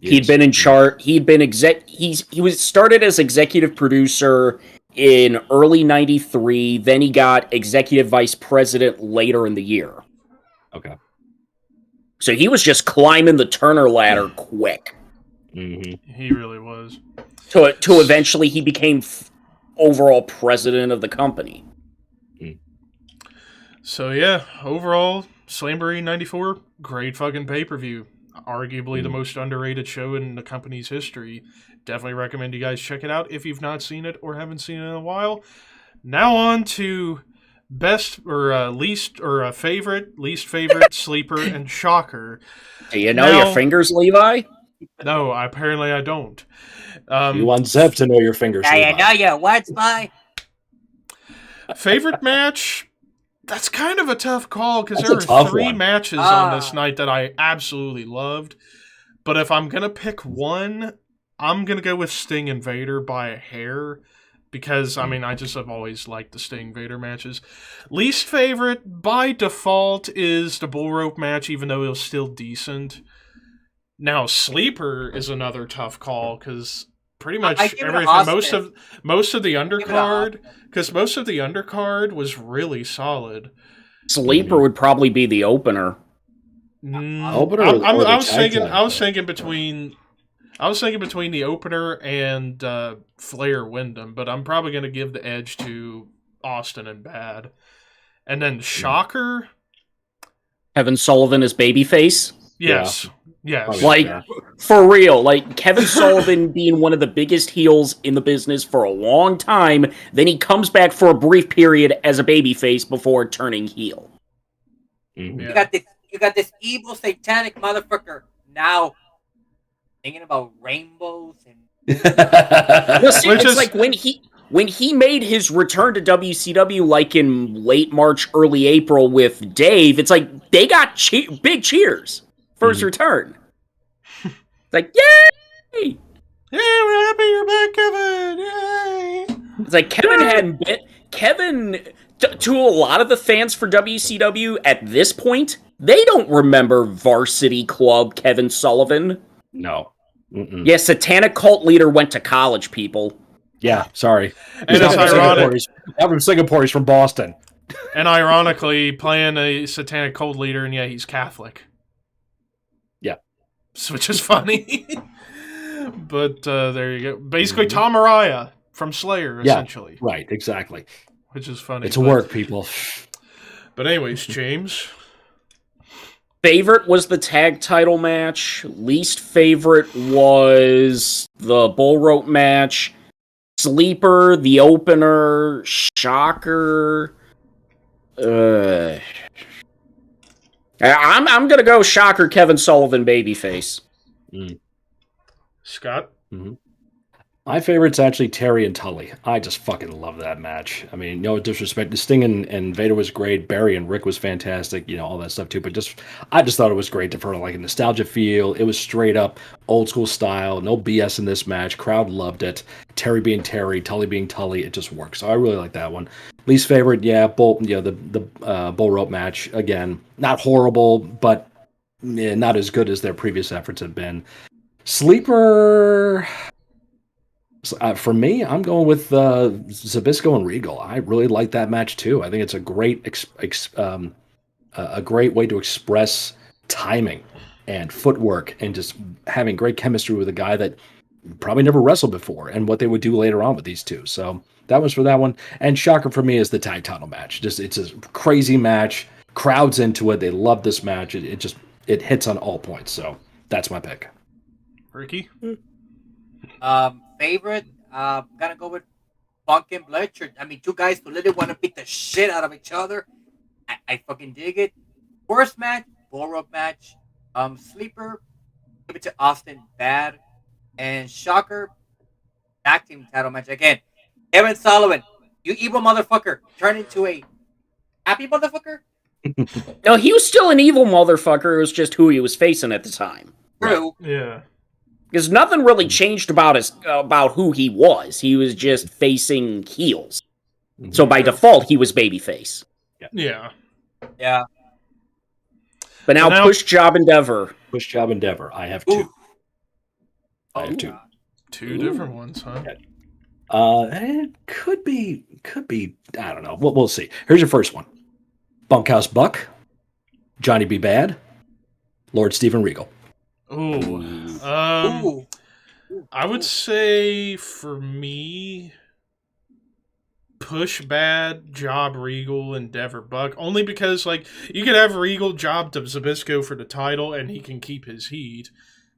He'd been in charge. He was started as executive producer in early 93, then he got executive vice president later in the year. Okay. So he was just climbing the Turner ladder quick. Mm-hmm. He really was. To eventually he became overall president of the company. So yeah, overall, Slamboree 94, great fucking pay-per-view. Arguably the most underrated show in the company's history. Definitely recommend you guys check it out if you've not seen it or haven't seen it in a while. Now on to best or least or favorite, least favorite, sleeper, and shocker. Do you know your fingers, Levi? No, apparently I don't. You want Zeb to know your fingers. I know your what's my favorite match? That's kind of a tough call because there were 3 matches on this night that I absolutely loved. But if I'm going to pick one, I'm going to go with Sting and Vader by a hair. Because, I mean, I just have always liked the Sting-Vader matches. Least favorite, by default, is the bull rope match, even though it was still decent. Now, sleeper is another tough call, because pretty much everything, most of the undercard, because most of the undercard was really solid. Sleeper would probably be the opener. I was thinking between the opener and Flair Wyndham, but I'm probably going to give the edge to Austin and Bad. And then shocker, Kevin Sullivan as Babyface. Yes. Yes. Like, for real, like, Kevin Sullivan being one of the biggest heels in the business for a long time, then he comes back for a brief period as a babyface before turning heel. Mm-hmm. Yeah. You got this evil satanic motherfucker now thinking about rainbows and Well, see, Which it's is- like when he made his return to WCW, like in late March, early April with Dave, it's like they got big cheers for his return. It's like, yay! Yeah, we're happy you're back, Kevin. Yay! It's like Kevin hadn't been. Kevin, to a lot of the fans for WCW at this point, they don't remember Varsity Club Kevin Sullivan. No. Mm-mm. Yeah, Satanic Cult leader went to college, people. Yeah, sorry. And He's it's not from ironic. Singapore. He's not from Singapore. He's from Boston. And ironically, playing a satanic cult leader, and yeah, he's Catholic. Yeah. Which is funny. But there you go. Basically, Tom Araya from Slayer, essentially. Right, exactly. Which is funny. It's a work, people. But anyways, James. Favorite was the tag title match. Least favorite was the bull rope match. Sleeper, the opener, Shocker. I'm gonna go Shocker, Kevin Sullivan, babyface. Scott? Mm-hmm. My favorite's actually Terry and Tully. I just fucking love that match. I mean, no disrespect. The Sting and Vader was great. Barry and Rick was fantastic. You know, all that stuff too. But I just thought it was great for like a nostalgia feel. It was straight up old school style. No BS in this match. Crowd loved it. Terry being Terry, Tully being Tully. It just works. So I really like that one. Least favorite, yeah, the bull rope match. Again, not horrible, but not as good as their previous efforts have been. Sleeper. For me, I'm going with Zbyszko and Regal. I really like that match too. I think it's a great, a great way to express timing and footwork, and just having great chemistry with a guy that probably never wrestled before, and what they would do later on with these two. So that was for that one. And Shocker for me is the tag title match. It's a crazy match. Crowds into it. They love this match. It hits on all points. So that's my pick. Ricky? Favorite, gotta go with Bunk and Blanchard. I mean, two guys who literally want to beat the shit out of each other. I fucking dig it. Worst match, bull rope match. Sleeper, give it to Austin, bad. And Shocker, tag team title match again. Kevin Sullivan, you evil motherfucker, turn into a happy motherfucker. No, he was still an evil motherfucker. It was just who he was facing at the time. True. Yeah. Because nothing really changed about who he was. He was just facing heels. So by default, he was babyface. Yeah. Yeah. But now Push Job Endeavor. Push Job Endeavor. I have two. I have two. God. Two different ones, huh? It could be. I don't know. We'll see. Here's your first one: Bunkhouse Buck, Johnny B. Bad, Lord Steven Regal. Ooh. I would say for me, Push Bad, Job Regal, Endeavor Buck. Only because, like, you could have Regal job to Zbyszko for the title and he can keep his heat.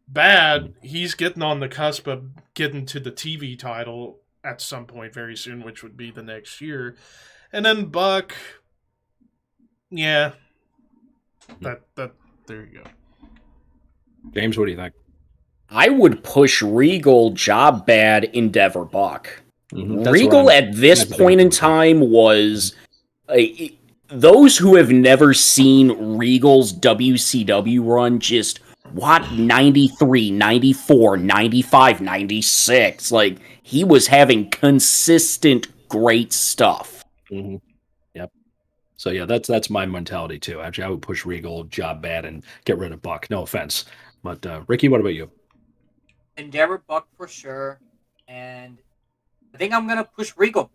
Bad, he's getting on the cusp of getting to the TV title at some point very soon, which would be the next year. And then Buck, yeah. There you go. James, what do you think? I would push Regal, Job Bad, Endeavor Buck. Mm-hmm. Regal at this point in time was... those who have never seen Regal's WCW run just... What? 93, 94, 95, 96. Like, he was having consistent great stuff. Mm-hmm. Yep. So, yeah, that's my mentality, too. Actually, I would push Regal, Job Bad, and get rid of Buck. No offense. But, Ricky, what about you? Endeavor Buck for sure. And I think I'm going to push Regal.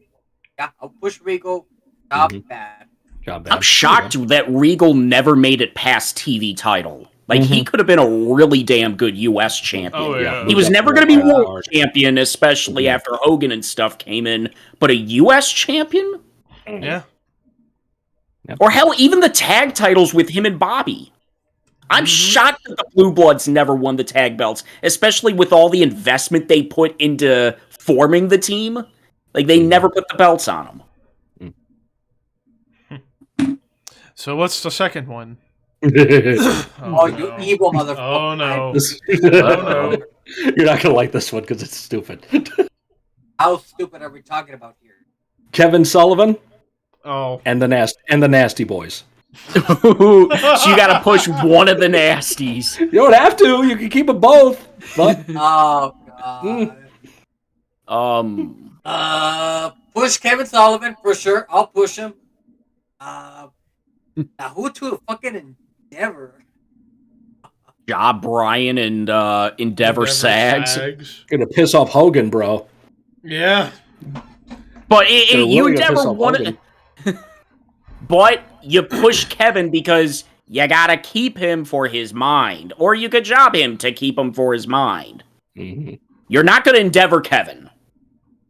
Yeah, I'll push Regal. Job Bad. Job Bad. I'm shocked that Regal never made it past TV title. Like, he could have been a really damn good U.S. champion. Oh, yeah. He was never going to be world champion, especially after Hogan and stuff came in. But a U.S. champion? Yeah. Or hell, even the tag titles with him and Bobby. I'm shocked that the Blue Bloods never won the tag belts, especially with all the investment they put into forming the team. Like, they never put the belts on them. So what's the second one? Oh, you evil motherfucker. Oh, no. Oh, no. You're not going to like this one because it's stupid. How stupid are we talking about here? Kevin Sullivan and the Nasty Boys. So you got to push one of the Nasties. You don't have to. You can keep them both. But Oh, God. Push Kevin Sullivan for sure. I'll push him. Now who to fucking Endeavor? Job Bryan and Endeavor Sags. Gonna piss off Hogan, bro. Yeah. But you never want to. But you push Kevin because you gotta keep him for his mind, or you could job him to keep him for his mind. Mm-hmm. You're not gonna Endeavor Kevin.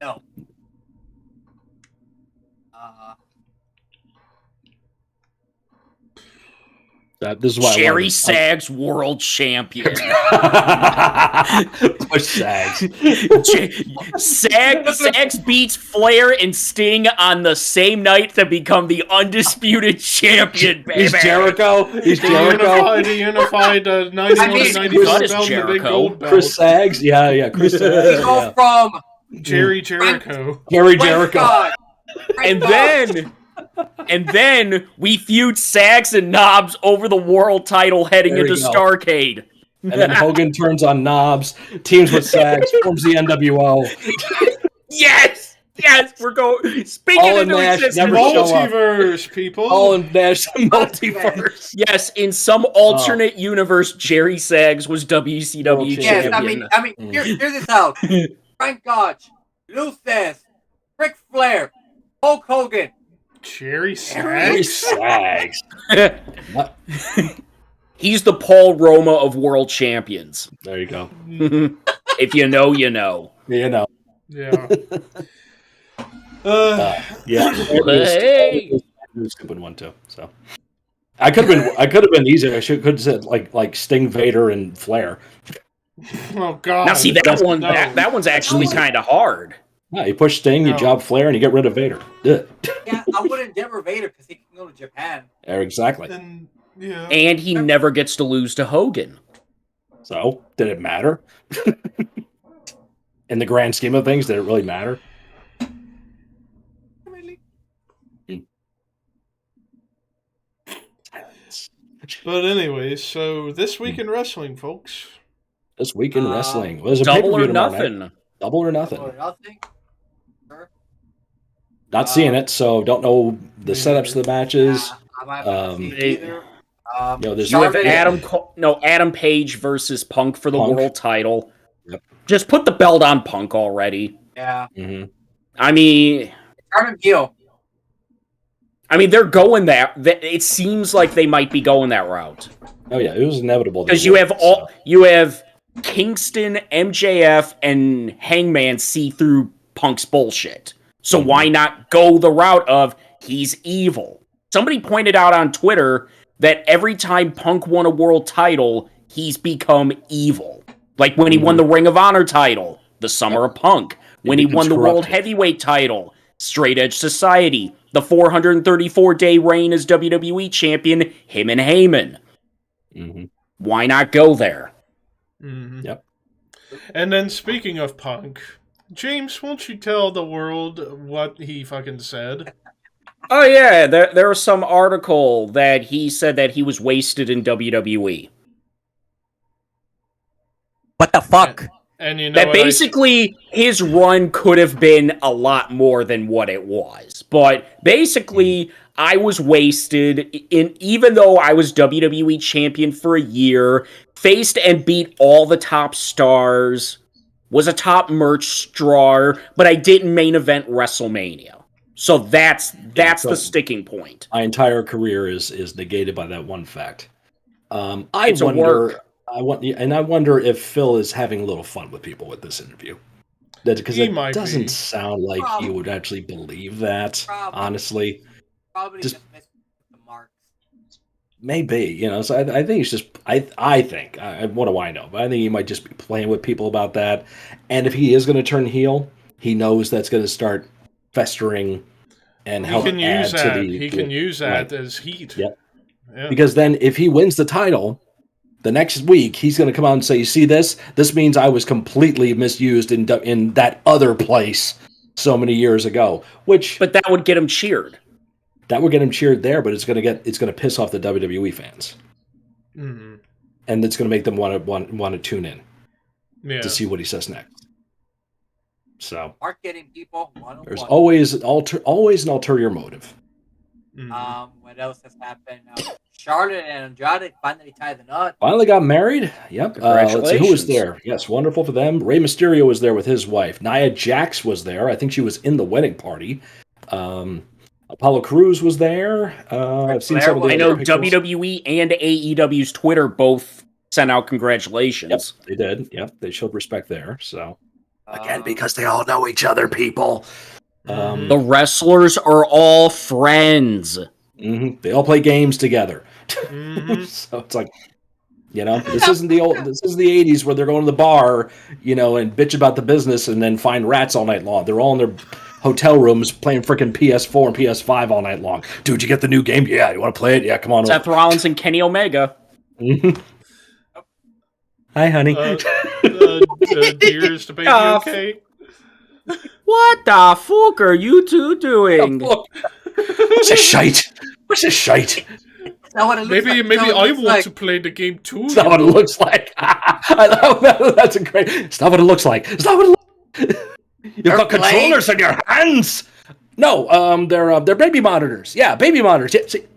No. This is why Jerry Sags, world champion. Push Sags. Sags beats Flair and Sting on the same night to become the undisputed champion, baby. He's Jericho. The unified 91 and 94 belt and the big gold belt. Chris Sags. Yeah. Chris Sags. We go from Jerry Jericho. Jerry Jericho. And then we feud Sags and Knobs over the world title heading into Starrcade. And then Hogan turns on Knobs, teams with Sags, forms the NWO. Yes, we're going. Speaking All of in Nash, never multiverse, people. All in Nash multiverse. Yes, in some alternate universe, Jerry Sags was WCW champion. Yes, I mean, hear this out. Frank Gotch, Lou Thesz, Ric Flair, Hulk Hogan. Jerry Sags. He's the Paul Roma of world champions. There you go. If you know, you know. You know. Yeah. Hey. Stupid one too. So I could have been easier. I could have said like Sting, Vader, and Flair. Oh God! Now see that one's actually kind of hard. Yeah, you push Sting, you job Flair, and you get rid of Vader. Yeah, I would endeavor Vader because he can go to Japan. Yeah, exactly. And he never gets to lose to Hogan. So, did it matter? In the grand scheme of things, did it really matter? Really? But anyways, so this week in wrestling, folks. This week in wrestling. Well, there's a Double or pay-per-view nothing. Double or nothing. Double or nothing? Sure. Not seeing it, so don't know the setups of the matches. I might not see it either. There's You have Adam Page versus Punk for the world title. Yep. Just put the belt on Punk already. Yeah. Mm-hmm. I mean, Turn him heel. they're going that. It seems like they might be going that route. Oh yeah, it was inevitable. Because you have Kingston, MJF, and Hangman see through Punk's bullshit. So why not go the route of he's evil? Somebody pointed out on Twitter that every time Punk won a world title, he's become evil. Like when he won the Ring of Honor title, the Summer of Punk. When he won the World Heavyweight title, Straight Edge Society. The 434-day reign as WWE champion, him and Heyman. Mm-hmm. Why not go there? Mm-hmm. Yep. And then speaking of Punk, James, won't you tell the world what he fucking said? Oh yeah, there was some article that he said that he was wasted in WWE. What the fuck? And you know that basically his run could have been a lot more than what it was. But basically, I was wasted even though I was WWE champion for a year, faced and beat all the top stars, was a top merch drawer, but I didn't main event WrestleMania. So that's the sticking point. My entire career is negated by that one fact. I wonder if Phil is having a little fun with people with this interview. Because it doesn't sound like he would actually believe that, honestly. Probably just missed the marks. Maybe, so I think it's just, I think, what do I know? But I think he might just be playing with people about that. And if he is going to turn heel, he knows that's going to start festering and help add to the... He can use that right. as heat. Yep. Yeah. Because then if he wins the title, the next week, he's going to come out and say, you see this? This means I was completely misused in that other place so many years ago. But that would get him cheered. That would get him cheered there, but it's going to piss off the WWE fans, and it's going to make them want to tune in to see what he says next. So, marketing people. There's always an ulterior motive. What else has happened? Charlotte and Andrade finally tied the knot. Finally got married. Yep. Congratulations. Let's see who was there. Yes, wonderful for them. Rey Mysterio was there with his wife. Nia Jax was there. I think she was in the wedding party. Apollo Crews was there. I've seen some of the I know pictures. WWE and AEW's Twitter both sent out congratulations. Yep, they did. Yep, they showed respect there. So again, because they all know each other, people. The wrestlers are all friends. They all play games together. So it's like, this isn't the 80s where they're going to the bar, and bitch about the business and then find rats all night long. They're all in their hotel rooms playing freaking PS4 and PS5 all night long. Dude, you get the new game? Yeah, you want to play it? Yeah, come on. Seth Rollins and Kenny Omega. Hi, honey. Dearest baby, okay? What the fuck are you two doing? What's a shite? What's a shite? Maybe I want to play the game too. It's not what it looks like. That's a great. It's not what it looks like. It's not what it looks like. You've got controllers in your hands. No, they're baby monitors. Yeah, baby monitors. Yeah, see.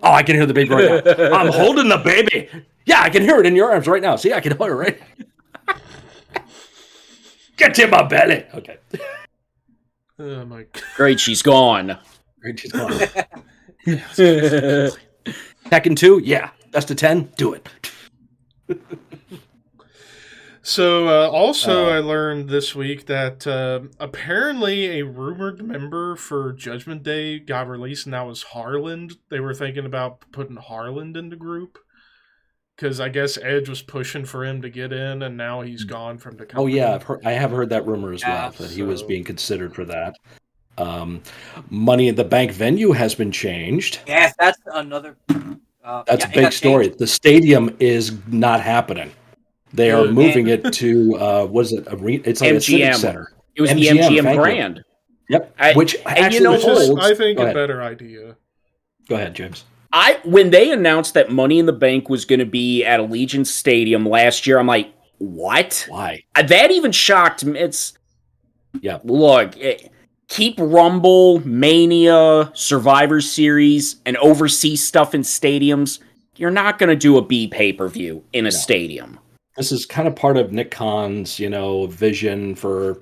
Oh, I can hear the baby right now. I'm holding the baby. Yeah, I can hear it in your arms right now. See, I can hear it right. Get in my belly. Okay. Oh my God. Great, she's gone. Tekken 2? Yeah. Best of 10? Do it. So, I learned this week that apparently a rumored member for Judgment Day got released, and that was Harland. They were thinking about putting Harland in the group. Because I guess Edge was pushing for him to get in, and now he's gone from the company. Oh, yeah. I have heard that rumor as well, that he was being considered for that. Money in the Bank venue has been changed. Yes, that's another... that's a big story. Changed. The stadium is not happening. They are moving it to, it's like MGM. a civic center. It was the MGM Grand. Yep. Which holds... I think, a better idea. Go ahead, James. When they announced that Money in the Bank was going to be at Allegiant Stadium last year, I'm like, what? Why? That even shocked me. Look, keep Rumble, Mania, Survivor Series, and overseas stuff in stadiums. You're not going to do a B pay-per-view in a stadium. This is kind of part of Nick Khan's, vision for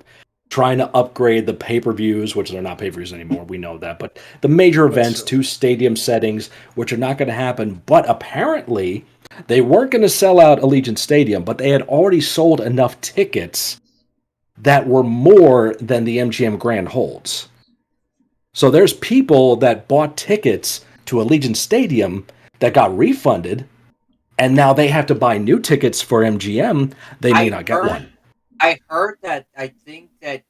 trying to upgrade the pay-per-views, which are not pay-per-views anymore, we know that, but the major events to stadium settings, which are not going to happen. But apparently, they weren't going to sell out Allegiant Stadium, but they had already sold enough tickets that were more than the MGM Grand holds. So there's people that bought tickets to Allegiant Stadium that got refunded, and now they have to buy new tickets for MGM. They may not get one. I heard that I think that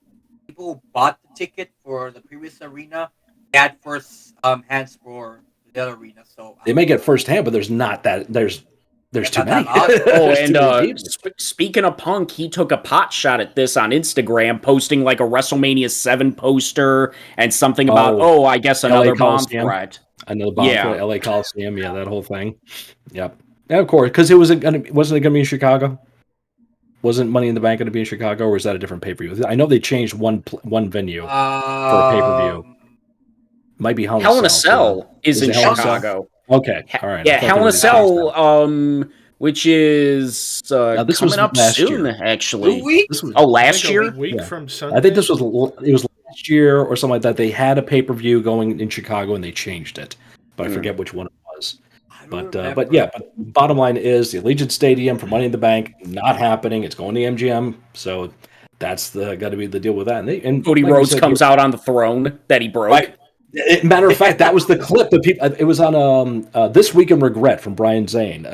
people who bought the ticket for the previous arena got first hands for the other arena. So they may get first hand, but there's not that. There's too many. Speaking of Punk, he took a pot shot at this on Instagram, posting like a WrestleMania 7 poster and something about I guess another bomb threat. Another bomb threat, LA Coliseum. Yeah, that whole thing. Yep. Yeah, of course, because wasn't it going to be in Chicago? Wasn't Money in the Bank going to be in Chicago, or is that a different pay-per-view? I know they changed one venue for a pay-per-view. Might be Hell in a Cell is in Chicago. Okay, all right. Yeah, Hell in a Cell, which is this coming up soon, actually. Last year? Week from Sunday? I think it was last year or something like that. They had a pay-per-view going in Chicago, and they changed it. But I forget which one it was. But bottom line is the Allegiant Stadium for Money in the Bank not happening. It's going to MGM, so that's got to be the deal with that. And Cody Rhodes comes out on the throne that he broke. Matter of fact, that was the clip that people. It was on This Week in Regret from Brian Zane.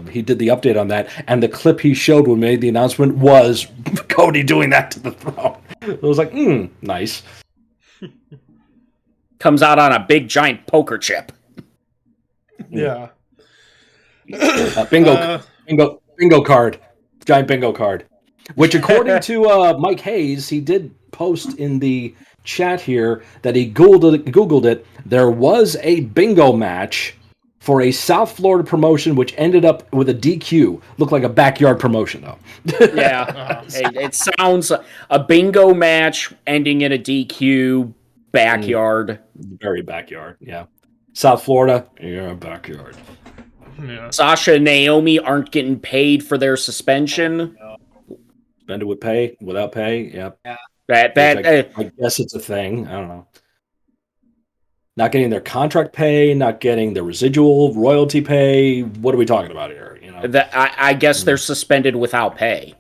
He did the update on that, and the clip he showed when he made the announcement was Cody doing that to the throne. It was like, nice. Comes out on a big giant poker chip. Yeah. Bingo card, giant bingo card. Which, according to Mike Hayes, he did post in the chat here that he Googled it. There was a bingo match for a South Florida promotion, which ended up with a DQ. Looked like a backyard promotion, though. Yeah, it sounds a bingo match ending in a DQ backyard. Very backyard, yeah. South Florida, yeah, backyard. Yeah. Sasha and Naomi aren't getting paid for their suspension. Suspended with pay, without pay, yep. Yeah. I guess it's a thing. I don't know. Not getting their contract pay, not getting the residual royalty pay. What are we talking about here? You know, I guess they're suspended without pay.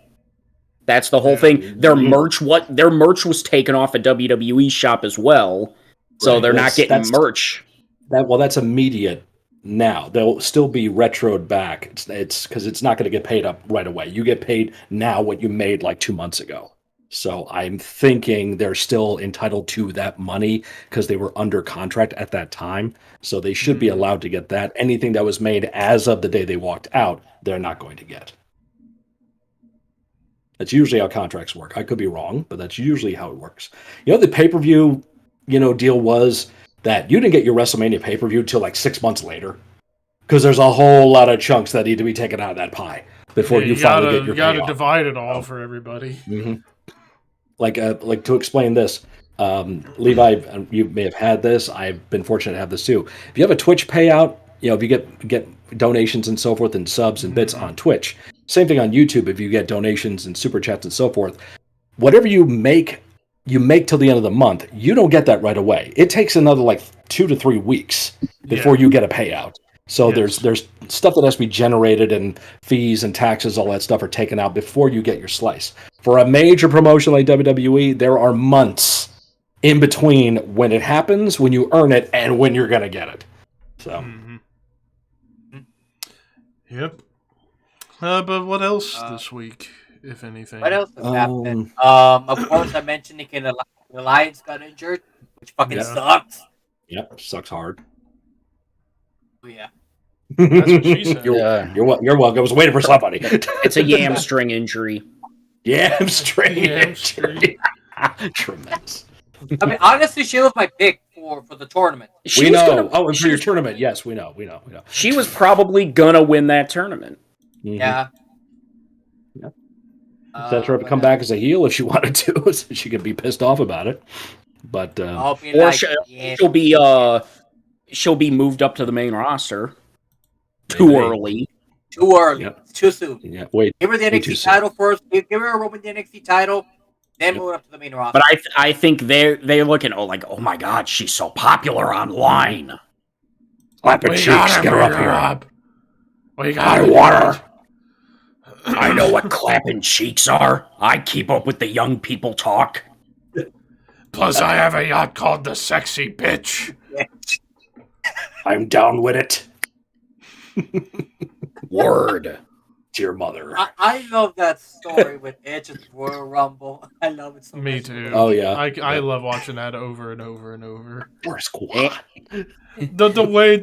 That's the whole thing. Their merch was taken off a WWE shop as well, so they're not getting merch. That's immediate. Now they'll still be retroed back. It's because it's not going to get paid up right away. You get paid now what you made like 2 months ago. So I'm thinking they're still entitled to that money because they were under contract at that time. So they should be allowed to get that. Anything that was made as of the day they walked out, they're not going to get. That's usually how contracts work. I could be wrong, but that's usually how it works. You know, the pay-per-view, deal was that you didn't get your WrestleMania pay-per-view till like 6 months later because there's a whole lot of chunks that need to be taken out of that pie before you finally get your payoff. You got to divide it all for everybody. Mm-hmm. Like to explain this, Levi, you may have had this. I've been fortunate to have this too. If you have a Twitch payout, if you get donations and so forth and subs and bits on Twitch, same thing on YouTube. If you get donations and super chats and so forth, whatever you make till the end of the month. You don't get that right away. It takes another like 2 to 3 weeks before you get a payout. So there's stuff that has to be generated, and fees and taxes, all that stuff are taken out before you get your slice. For a major promotion like WWE, there are months in between when it happens, when you earn it, and when you're going to get it. So. Yep. But what else this week, if anything? What else has happened? Of course, I mentioned the Alliance got injured, which fucking sucks. Yep, sucks hard. Oh, yeah. That's what she said. You're welcome. I was waiting for somebody. It's a hamstring injury. Hamstring injury. Tremendous. I mean, honestly, she was my pick for the tournament. We know. And for your tournament, yes, we know. She was probably gonna win that tournament. Mm-hmm. Yeah. Set her up to come back as a heel if she wanted to, so she could be pissed off about it. But she'll be moved up to the main roster. Too early. Too early. Yep. Too soon. Yeah. Wait. Give her the NXT title first. Give her a Roman the NXT title. Then move up to the main roster. But I think they're looking oh my god, she's so popular online. Clapping cheeks, get her up here. I want her. I know what clapping cheeks are. I keep up with the young people talk. Plus, I have a yacht called the Sexy Bitch. I'm down with it. Word. Dear mother. I love that story with Edge at the Royal Rumble. I love it so much. Me too. Oh, yeah. I love watching that over and over and over. Poor squad. The way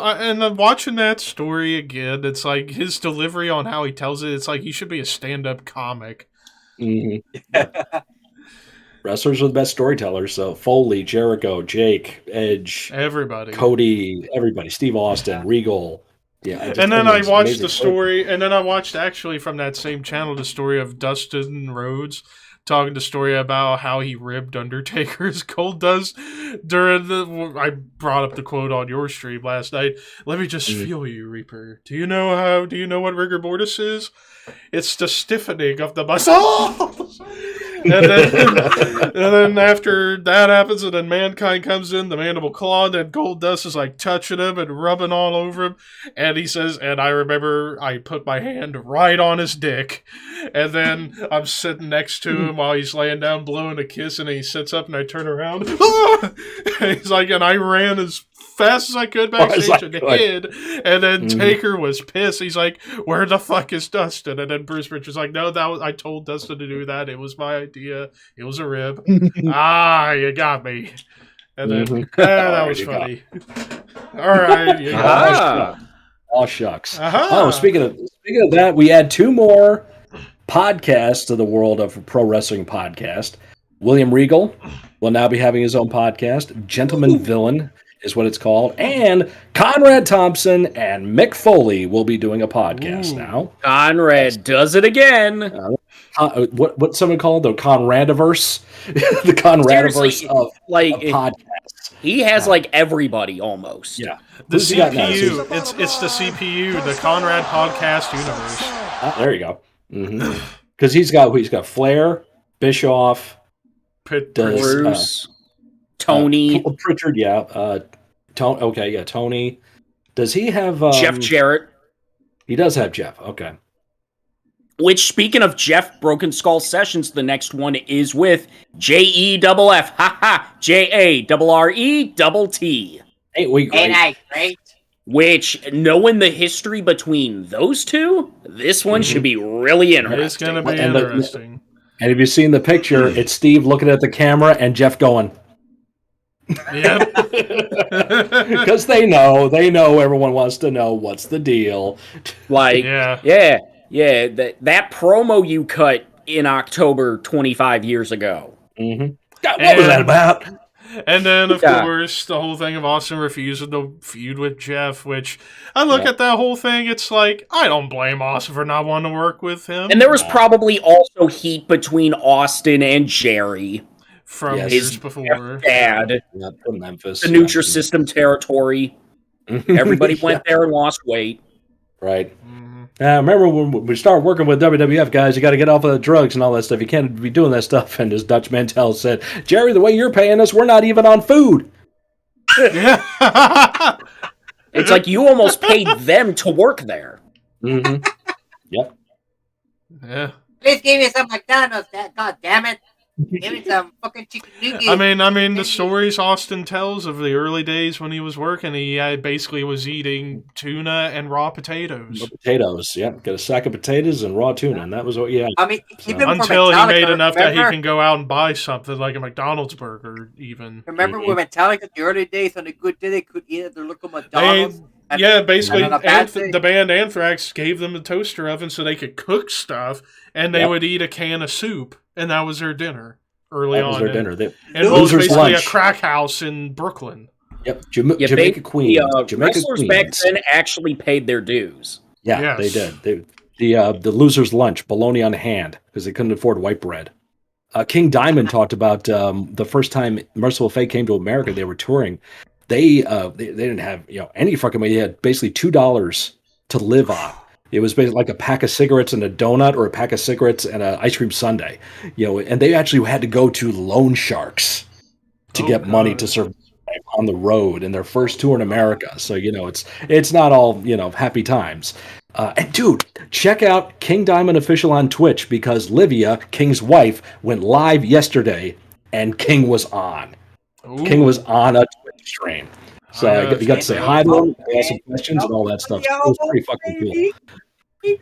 and I'm watching that story again, it's like his delivery on how he tells it, it's like he should be a stand-up comic. Mm-hmm. Wrestlers are the best storytellers, so Foley, Jericho, Jake, Edge, everybody, Cody, everybody, Steve Austin, Regal. Yeah, and then I watched the story, and then I watched actually from that same channel the story of Dustin Rhodes talking the story about how he ribbed Undertaker's gold dust during I brought up the quote on your stream last night. Let me just feel you, Reaper. Do you know what rigor mortis is? It's the stiffening of the muscles. and then after that happens, and then Mankind comes in, the Mandible Claw, and then Goldust is like touching him and rubbing all over him, and he says, and I remember I put my hand right on his dick, and then I'm sitting next to him while he's laying down blowing a kiss, and he sits up and I turn around, and he's like, and I ran as fast as I could backstage and hid, and then Taker was pissed. He's like, where the fuck is Dustin? And then Bruce Richards like, no, I told Dustin to do that. It was my idea. It was a rib. You got me. And then that was funny. All right. Oh shucks. Oh, speaking of that, we add 2 more podcasts to the world of pro wrestling podcast. William Regal will now be having his own podcast. Gentleman Villain is what it's called. And Conrad Thompson and Mick Foley will be doing a podcast now. Conrad does it again. What's someone called the Conradiverse? The Conradiverse of podcasts. He has like everybody almost. Yeah. The CPU. It's the CPU, the Conrad Podcast Universe. There you go. Because he's got Flair, Bischoff, Bruce, Tony, Pritchard, Tony. Does he have Jeff Jarrett? He does have Jeff. Okay. Which, speaking of Jeff Broken Skull Sessions, the next one is with JEFF, JARRETT. Ain't I great? Which, knowing the history between those two, this one should be really interesting. It's going to be interesting. And if you've seen the picture, it's Steve looking at the camera and Jeff going. Yep. Because they know everyone wants to know what's the deal. Like, that promo you cut in October 25 years ago. God, what was that about? And then, of course, the whole thing of Austin refusing to feud with Jeff, which I look at that whole thing, it's like, I don't blame Austin for not wanting to work with him. And there was probably also heat between Austin and Jerry. From years before. Dad. From Memphis. The Nutrisystem territory. Everybody went there and lost weight. Right. Remember when we start working with WWF guys, you got to get off of the drugs and all that stuff. You can't be doing that stuff. And as Dutch Mantell said, Jerry, the way you're paying us, we're not even on food. Yeah. It's like you almost paid them to work there. Yep. Yeah. Please give me some McDonald's, God damn it. Give me some fucking chicken nuggets. I mean, the stories Austin tells of the early days when he was working, he basically was eating tuna and raw potatoes. Potatoes, yeah. Got a sack of potatoes and raw tuna, and that was what you had. I mean, even until he made enough that he can go out and buy something like a McDonald's burger, even. Remember when Metallica, the early days, on a good day, they could eat at their local McDonald's? Basically, the band Anthrax gave them a toaster oven so they could cook stuff, and they would eat a can of soup, and that was their dinner early on. That was their dinner. And it was basically a crack house in Brooklyn. Yep, Jamaica Queen. Wrestlers back then actually paid their dues. Yeah, they did. The loser's lunch, bologna on hand, because they couldn't afford white bread. King Diamond talked about the first time Merciful Fate came to America. They were touring. They didn't have any fucking money. They had basically $2 to live on. It was basically like a pack of cigarettes and a donut, or a pack of cigarettes and an ice cream sundae. And they actually had to go to loan sharks to get money to survive on the road in their first tour in America. So it's not all happy times. And dude, check out King Diamond Official on Twitch, because Livia, King's wife, went live yesterday and King was on. Ooh. King was on a Twitch stream. So you got to say hi to him, ask some questions and all that stuff. So it was pretty fucking cool.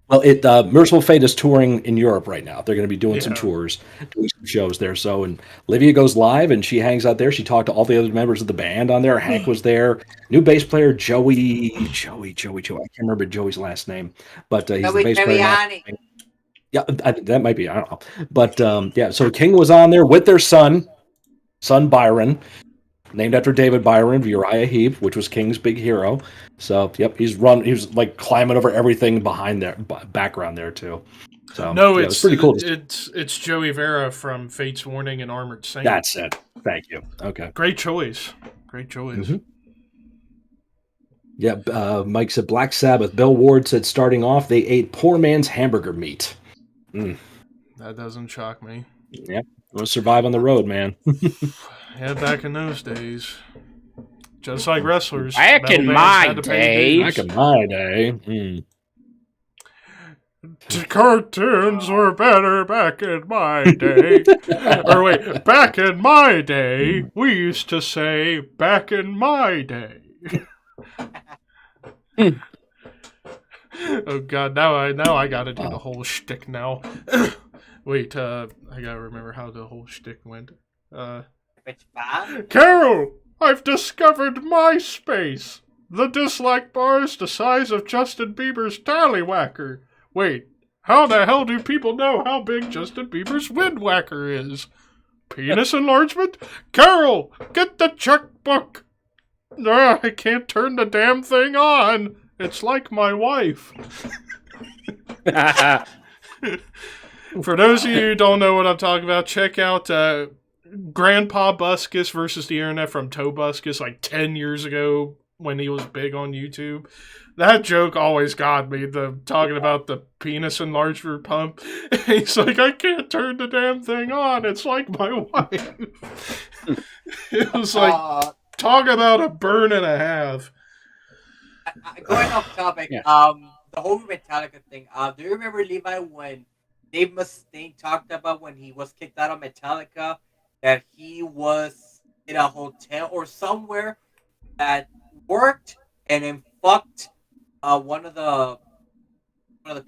Well, Merciful Fate is touring in Europe right now. They're going to be doing some tours, doing some shows there. So, and Livia goes live and she hangs out there. She talked to all the other members of the band on there. Hank was there. New bass player Joey. I can't remember Joey's last name, but he's the bass player. Yeah, that might be. I don't know. But so King was on there with their son Byron, named after David Byron of Uriah Heep, which was King's big hero. So, he was like climbing over everything behind their background there too. So, it's pretty cool. It's Joey Vera from Fate's Warning and Armored Saint. That's it. Thank you. Okay. Great choice. Mm-hmm. Yeah, Mike said Black Sabbath. Bill Ward said starting off they ate poor man's hamburger meat. That doesn't shock me. Yeah, we'll survive on the road, man. Yeah, back in those days. Just like wrestlers. Back in my day. Back in my day. Cartoons were better back in my day. Or wait, back in my day, we used to say, back in my day. Oh God, now I gotta do the whole shtick now. Wait, I gotta remember how the whole shtick went. Carol, I've discovered MySpace. The dislike bar is the size of Justin Bieber's tallywhacker. Wait, how the hell do people know how big Justin Bieber's windwhacker is? Penis enlargement? Carol, get the checkbook. I can't turn the damn thing on. It's like my wife. For those of you who don't know what I'm talking about, check out Grandpa Buskus versus the Internet from Toe Buskus like 10 years ago when he was big on YouTube. That joke always got me, talking about the penis enlarger pump. He's like, I can't turn the damn thing on. It's like my wife. It was like, talk about a burn and a half. Going off topic, the whole Metallica thing. Do you remember, Levi, when Dave Mustaine talked about when he was kicked out of Metallica, that he was in a hotel or somewhere that worked and then fucked one of the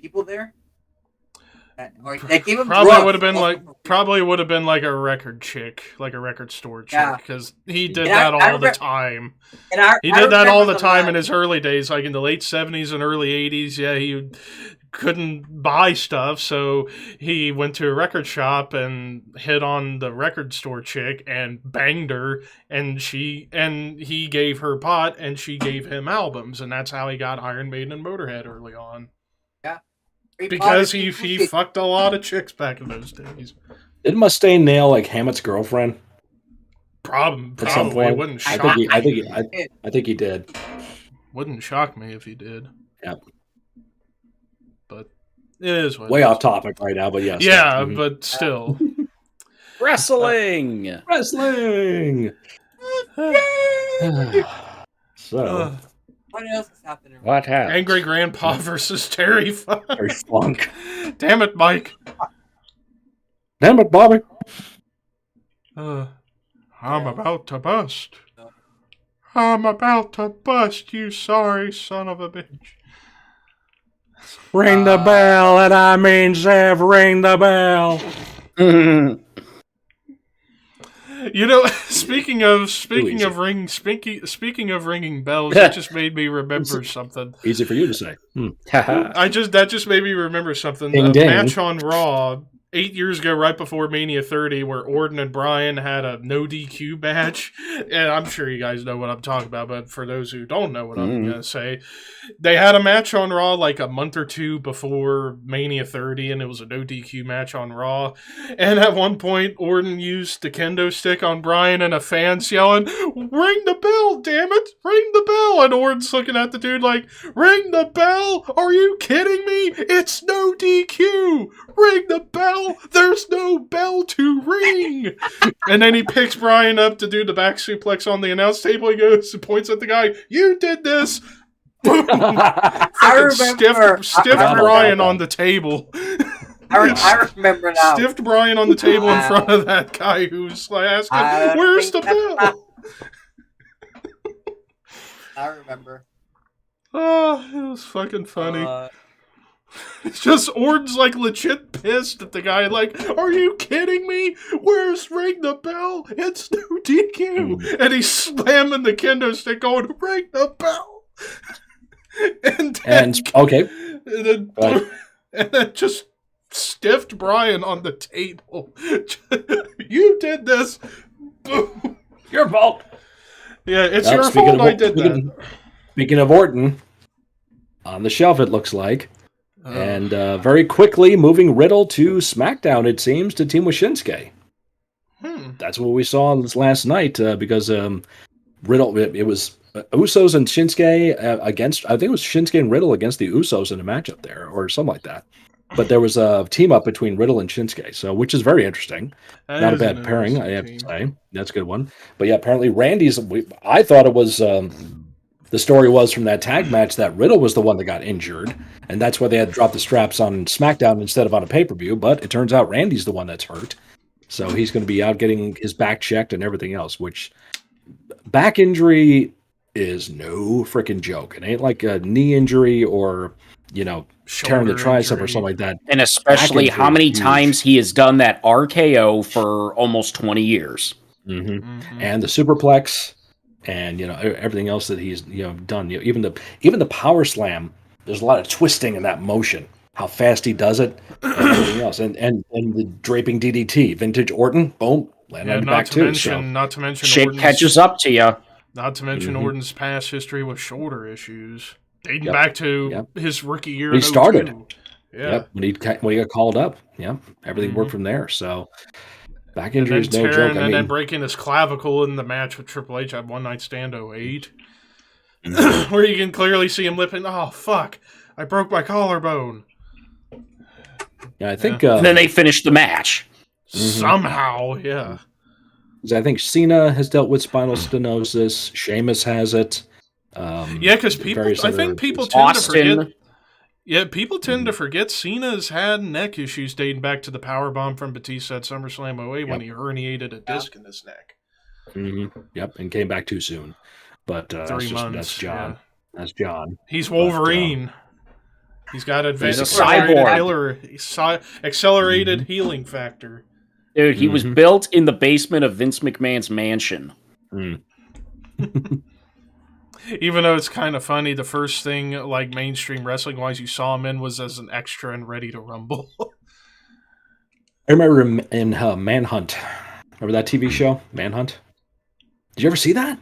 people there? Or they gave him probably would have been like a record chick, like a record store chick, because he did that all the time. He did that all the time in his early days, like in the late 70s and early 80s. Yeah, he couldn't buy stuff, so he went to a record shop and hit on the record store chick and banged her, and he gave her pot and she gave him albums, and that's how he got Iron Maiden and Motorhead early on. Yeah. Because he fucked a lot of chicks back in those days. Did Mustaine nail like Hammett's girlfriend? Probably wouldn't shock me. I think he did. Wouldn't shock me if he did. Yep. But it is what way off topic right now, but yes. Yeah, but still. Wrestling. So. What else is happening? What happened? Angry Grandpa versus Terry Funk. Terry Funk. Damn it, Mike. Damn it, Bobby. I'm about to bust. I'm about to bust, you sorry son of a bitch. Ring the bell, and I mean Zev, ring the bell. You know, speaking of ringing bells, that just made me remember something. Easy for you to say. That just made me remember something. Ding, a ding. match on Raw 8 years ago, right before Mania 30, where Orton and Bryan had a no DQ match. And I'm sure you guys know what I'm talking about, but for those who don't know what I'm going to say, they had a match on Raw like a month or two before Mania 30, and it was a no DQ match on Raw. And at one point, Orton used the kendo stick on Bryan, and a fan's yelling, "Ring the bell, damn it! Ring the bell!" And Orton's looking at the dude like, "Ring the bell? Are you kidding me? It's no DQ! Ring the bell! There's no bell to ring!" And then he picks Bryan up to do the back suplex on the announce table. He goes and points at the guy, "You did this!" Boom! Stiffed Bryan on the table. I remember now. Stiffed Bryan on the table in front of that guy who's like asking, "Where's the bell?" I remember. Oh, it was fucking funny. It's just Orton's like legit pissed at the guy, like, "Are you kidding me? Where's ring the bell? It's no DQ." And he's slamming the kendo stick going, "Ring the bell." And then just stiffed Bryan on the table. "You did this." Your fault. Yeah, it's your fault I did that. Speaking of Orton, on the shelf it looks like. And very quickly moving Riddle to SmackDown, it seems, to team with Shinsuke. That's what we saw this last night because Riddle, it was Usos and Shinsuke against, I think it was Shinsuke and Riddle against the Usos in a matchup there or something like that. But there was a team up between Riddle and Shinsuke, so which is very interesting. That Not a is an bad pairing, I have interesting to team. say. That's a good one. But yeah, apparently Randy's. I thought it was the story was from that tag match that Riddle was the one that got injured, and that's why they had dropped the straps on SmackDown instead of on a pay-per-view. But it turns out Randy's the one that's hurt, so he's going to be out getting his back checked and everything else. Which back injury is no freaking joke. It ain't like a knee injury or tearing the tricep or something like that. And especially how many times he has done that RKO for almost 20 years. And the superplex and everything else that he's done. Even the power slam, there's a lot of twisting in that motion. How fast he does it and everything else. And the draping DDT, vintage Orton, boom, land on your back too. Not to mention shit catches up to you. Not to mention Orton's past history with shoulder issues. Dating back to his rookie year. He started. Yeah. Yep. When he got called up. Yeah. Everything worked from there. So back injury is no joke. And then breaking his clavicle in the match with Triple H at One Night Stand 08. Where you can clearly see him lipping, oh fuck, I broke my collarbone. Yeah, I think and then they finished the match. Somehow, yeah. I think Cena has dealt with spinal stenosis. Sheamus has it. Because I think people tend to forget. Yeah, people tend to forget Cena's had neck issues dating back to the powerbomb from Batista at SummerSlam 08 when he herniated a disc in his neck. Yep, and came back too soon. But 3 months. That's John. Yeah. That's John. He's Wolverine. He's got he's a cyborg. Accelerated healing factor. Dude, he was built in the basement of Vince McMahon's mansion. Even though it's kind of funny, the first thing, like mainstream wrestling-wise, you saw him in was as an extra and Ready to Rumble. I remember him in Manhunt. Remember that TV show, Manhunt? Did you ever see that?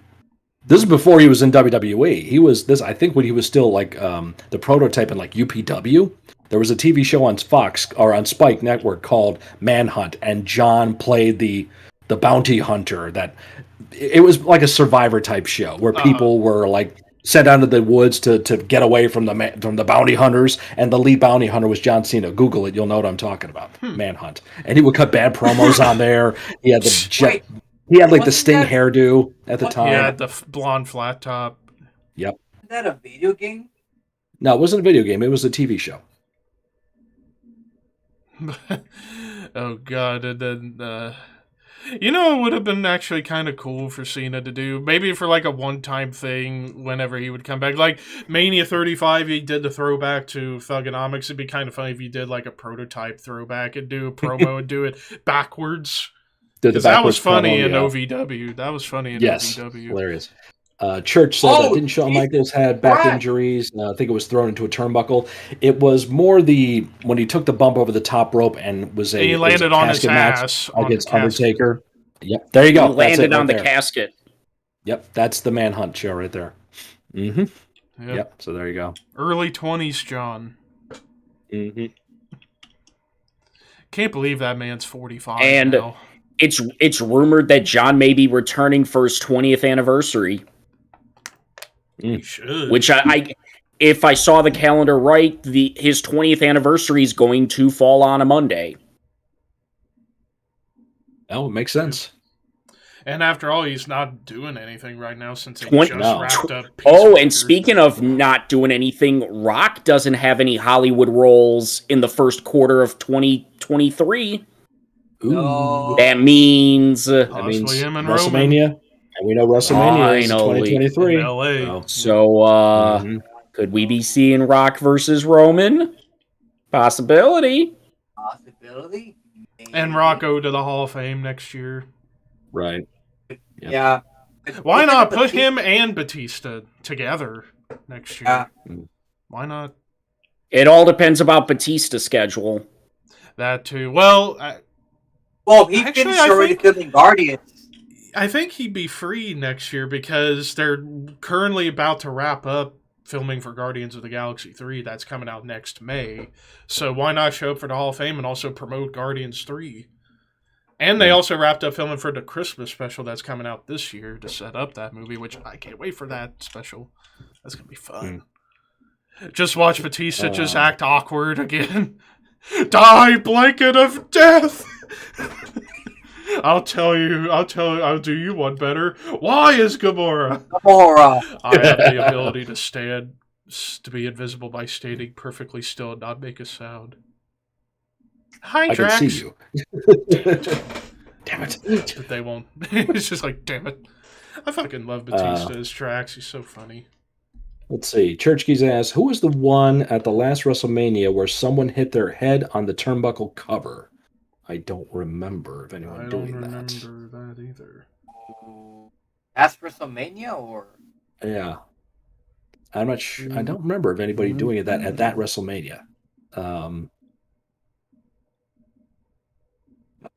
This is before he was in WWE. He was I think when he was still like the prototype in like UPW. There was a TV show on Fox or on Spike Network called Manhunt, and John played the bounty hunter. That it was like a Survivor type show where people were like sent out of the woods to get away from the bounty hunters, and the lead bounty hunter was John Cena. Google it, you'll know what I'm talking about. Manhunt, and he would cut bad promos on there. He had the he had like the Sting hairdo at the time. Yeah, the blonde flat top. Yep. Is that a video game? No, it wasn't a video game. It was a TV show. Oh god, and then it would have been actually kind of cool for Cena to do, maybe for like a one-time thing whenever he would come back, like Mania 35. He did the throwback to Thugonomics. It'd be kind of funny if you did like a prototype throwback and do a promo and do it backwards. Because that was funny in OVW. That was funny in OVW. Hilarious. Church said that didn't Shawn Michaels had back injuries. I think it was thrown into a turnbuckle. It was more when he took the bump over the top rope and he landed on his ass against Undertaker. Yep, there you go. He landed on the casket. Yep, that's the Manhunt show right there. Yep. So there you go. Early 20s, John. Can't believe that man's 45 and now. It's rumored that John may be returning for his 20th anniversary. He should. Which if I saw the calendar right, his 20th anniversary is going to fall on a Monday. Oh, it makes sense. And after all, he's not doing anything right now since they just wrapped up. And speaking of not doing anything, Rock doesn't have any Hollywood roles in the first quarter of 2023. Ooh. That means WrestleMania. And we know WrestleMania is 2023. In LA. So, could we be seeing Rock versus Roman? Possibility. Maybe. And Rock go to the Hall of Fame next year. Right. Yep. Yeah. Why not put him and Batista together next year? Why not? It all depends about Batista's schedule. That too. Well, he finished already filming Guardians. I think he'd be free next year because they're currently about to wrap up filming for Guardians of the Galaxy 3. That's coming out next May. So why not show up for the Hall of Fame and also promote Guardians 3? And they also wrapped up filming for the Christmas special that's coming out this year to set up that movie, which I can't wait for that special. That's going to be fun. Just watch Batista just act awkward again. Die, blanket of death! I'll do you one better. Why is Gamora? I have the ability to be invisible by standing perfectly still and not make a sound. Hi, I Drax. can see you. Damn it. But they won't. It's just like, damn it. I fucking love Batista as Drax. He's so funny. Let's see. Churchkeys asks, who was the one at the last WrestleMania where someone hit their head on the turnbuckle cover? I don't remember of anyone doing that. I don't remember that either. Last WrestleMania or? Yeah. I'm not sure. I don't remember of anybody doing it at that WrestleMania.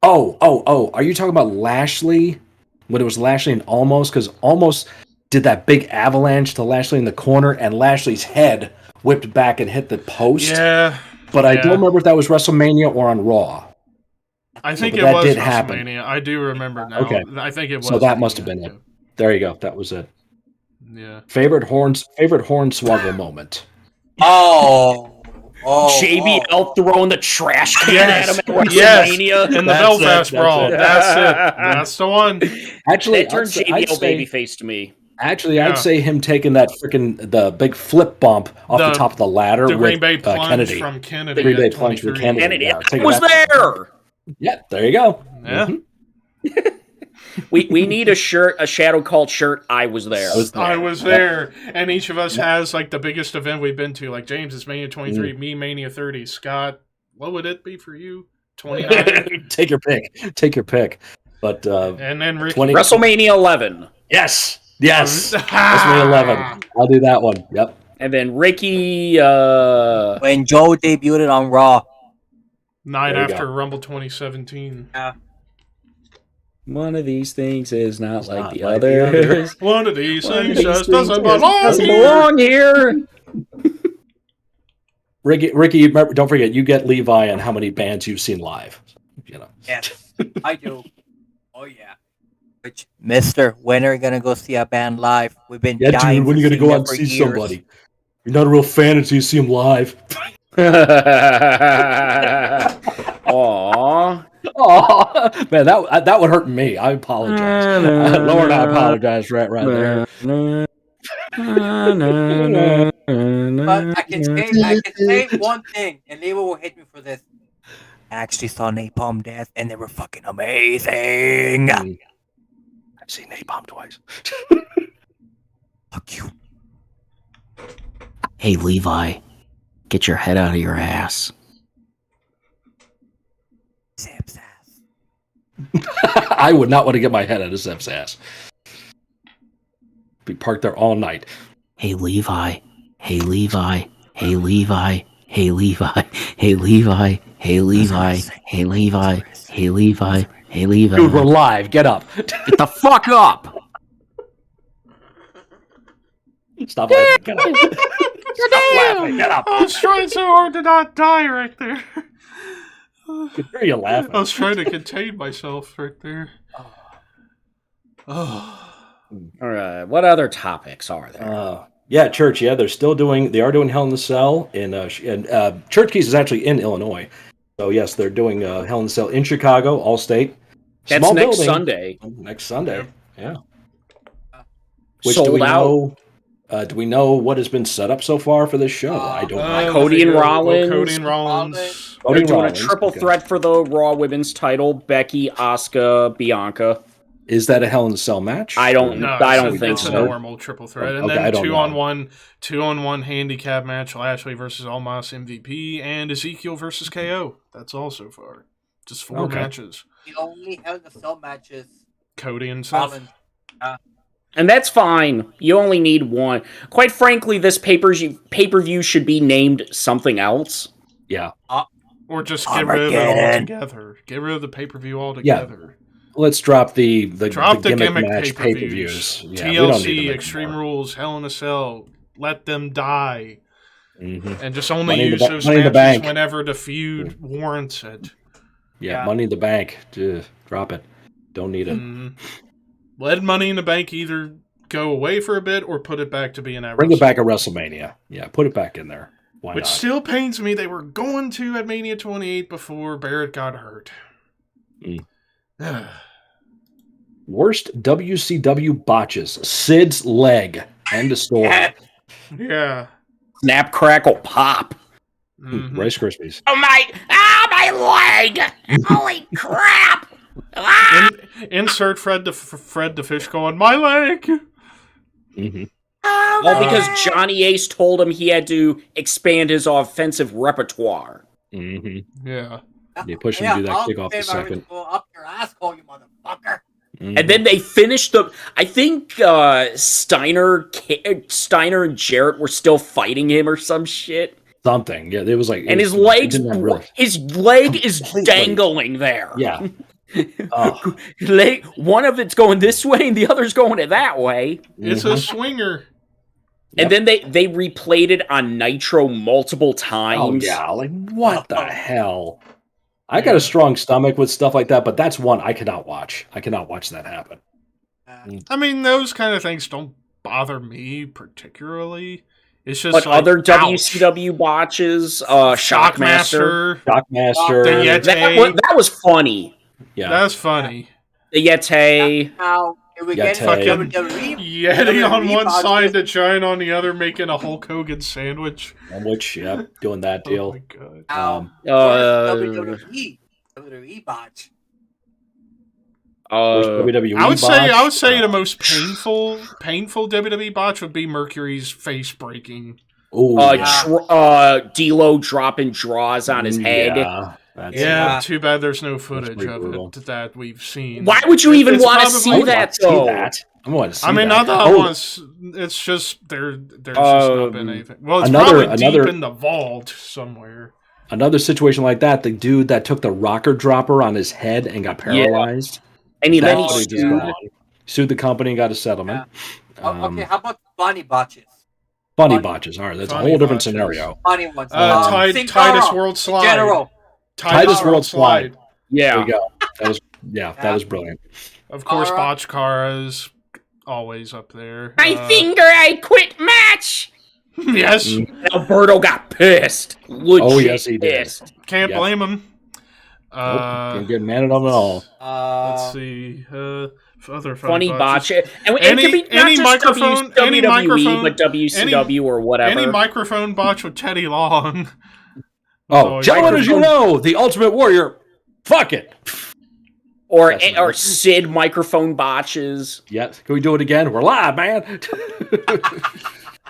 Are you talking about Lashley? When it was Lashley and Almost? Because Almost did that big avalanche to Lashley in the corner, and Lashley's head whipped back and hit the post. Yeah. But I don't remember if that was WrestleMania or on Raw. I think it was did WrestleMania. Happen. I do remember now. Okay. I think it was. So that must have been it. There you go. That was it. Yeah. Favorite hornswoggle moment. JBL throwing the trash can at him at WrestleMania. In the Belfast Brawl. That's it. That's the one. Actually, that turned JBL babyface to me. Actually, I'd say him taking the big flip bump off the top of the ladder the with Green Bay plunge Kennedy. from Kennedy. Green Bay plunge from Kennedy. I was there. Yeah, there you go. Yeah. Mm-hmm. We need a shirt, a Shadow Kvlt shirt. I was there. I was there. And each of us has like the biggest event we've been to. Like James is Mania 23, me Mania 30. Scott, what would it be for you? 29? Take your pick. But and then Ricky. WrestleMania 11. Yes. WrestleMania 11. I'll do that one. Yep. And then Ricky when Joe debuted on Raw. Night after Rumble 2017. Yeah. One of these things is not like the other. One of these things just doesn't belong here. Ricky, don't forget, you get Levi on how many bands you've seen live. You know. Yes, I do. Oh yeah. Which, Mister, when are you gonna go see a band live? We've been dying. Dude, when are you gonna go out and see somebody? You're not a real fan until you see him live. Aww. Man, that would hurt me. I apologize. Lord, I apologize right there. But I can say one thing, and Leo will hate me for this. I actually saw Napalm Death, and they were fucking amazing. I've seen Napalm twice. Fuck you. Hey, Levi, get your head out of your ass. Zip's ass. I would not want to get my head out of Zep's ass. Be parked there all night. Hey, Levi. Hey, Levi. Hey, Levi. Hey, Levi. Hey, Levi. Hey, Levi. Hey, Levi. Hey, Levi. Hey, Levi. Dude, we're live. Get up. Get the fuck up. Stop laughing. Get up. Stop laughing. Get up. I was trying so hard to not die right there. I can hear you laughing. I was trying to contain myself right there. Oh. All right. What other topics are there? Yeah, Church. Yeah, they are doing Hell in the Cell in Church Keys is actually in Illinois. So yes, they're doing Hell in the Cell in Chicago, all state. That's Small next building. Sunday. Next Sunday. Yeah. Sold out. Do we know what has been set up so far for this show? I don't know. Cody and Rollins. Cody and Rollins. They're doing a triple threat for the Raw Women's title: Becky, Asuka, Bianca. Is that a Hell in a Cell match? I don't think it's so. a normal triple threat, and then two on one handicap match: Lashley versus Almas MVP, and Ezekiel versus KO. That's all so far. Just 4 matches. The only Hell in a Cell matches. Cody and Seth. And that's fine. You only need one. Quite frankly, this pay-per-view should be named something else. Yeah. Or just get rid of it altogether. Get rid of the pay-per-view altogether. Yeah. Let's drop the gimmick match pay-per-views. Yeah, TLC, Extreme Rules, Hell in a Cell. Let them die. Mm-hmm. And just only use those matches whenever the feud warrants it. Yeah, Money in the Bank. Drop it. Don't need it. Mm-hmm. Let Money in the Bank either go away for a bit or put it back to being at Bring it back at WrestleMania. Yeah, put it back in there. Why Which not? still pains me. They were going to at Mania 28 before Barrett got hurt. Worst WCW botches. Sid's leg. End of story. Yeah. Snap, crackle, pop. Mhm. Rice Krispies. Oh my leg! Holy crap! Insert Fred the Fish going, my leg! Mm-hmm. Well, because Johnny Ace told him he had to expand his offensive repertoire. Mm-hmm. Yeah. They push him to do that kick off the second. Go up your asshole, you motherfucker. And then they finished the. I think Steiner and Jarrett were still fighting him or some shit. Something. Yeah, it was like. And his leg is dangling there. Yeah. One of it's going this way and the other's going that way. It's a swinger. And then they replayed it on Nitro multiple Oh, times. yeah. Like, what the hell? I got a strong stomach with stuff like that, but that's one I cannot watch. I cannot watch that happen. I mean, those kind of things don't bother me particularly. It's just But like, other ouch. WCW botches, Shockmaster. Shockmaster. The Yeti. That was funny. Yeah. That's funny. The Yeti. Now, if we get Fucking WWE, Yeti on one botches. side, the Giant on the other, making a Hulk Hogan sandwich. Which, yeah, doing that Oh deal. my god. Now, WWE botch. WWE I would botch. say the most painful WWE botch would be Mercury's face breaking. D'Lo dropping draws on his head. Yeah, Yeah, too bad there's no footage pretty of brutal. it that we've seen. Why would you even It's want to probably- see that, though? I want to see I mean, that. not that I want to. It's just there's just not been anything. Well, it's probably deep in the vault somewhere. Another situation like that, the dude that took the rocker dropper on his head and got paralyzed. And then he That's just sued. gone. Sued the company and got a settlement. Okay, how about funny botches? Funny botches. All right, that's a Funny whole different botches. scenario. Funny ones. Titus Sin World Slide. General. Titus World Slide. There Yeah. you go. That was brilliant. Of course, Cara. Botchkara's always up there. finger, I quit match! Yes. Alberto got pissed. Legit Oh, yes, he did. pissed. Can't Yep. blame him. Can't get mad at them at all. Let's see. Other Funny botch. botches. And it Any- could be not any just microphone- any WWE, microphone- but WCW or whatever. Any microphone botch with Teddy Long. Oh, gentlemen, as you know, the Ultimate Warrior. Fuck it. or Definitely. Sid microphone botches. Yes. Can we do it again? We're live, man.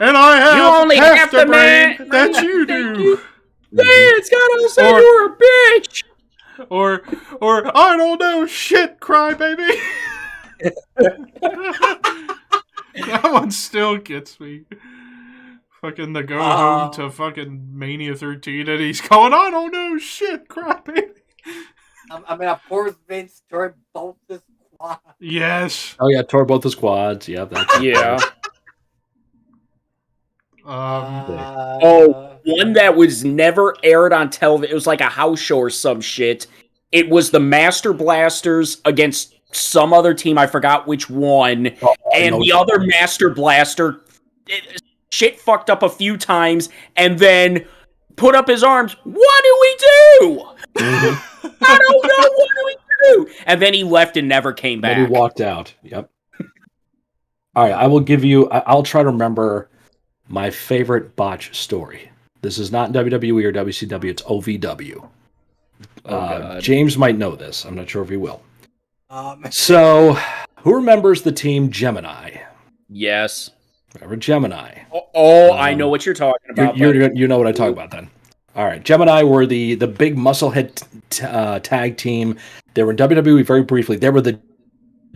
And I have You only half have the the brain man- that you do. It's gotta say Or- you're a bitch. Or I don't know shit, crybaby. That one still gets me. Fucking the go home to fucking Mania 13 and he's going, I don't know shit, crybaby. I mean, of course, Vince turned both his quad. Yes. Oh yeah, tore both the squads. Yeah, that's Yeah. Um, One that was never aired on television. It was like a house show or some shit. It was the Master Blasters against some other team. I forgot which one. And the other Master Blaster shit fucked up a few times and then put up his arms. What do we do? I don't know. What do we do? And then he left and never came back. Then he walked out. Yep. All right, I will give you. I'll try to remember my favorite botch story. This is not WWE or WCW. It's OVW. James might know this. I'm not sure if he will. So, who remembers the team Gemini? Yes. Remember Gemini? I know what you're talking about. You know what I talk about then. All right, Gemini were the big musclehead tag team. They were in WWE very briefly. They were the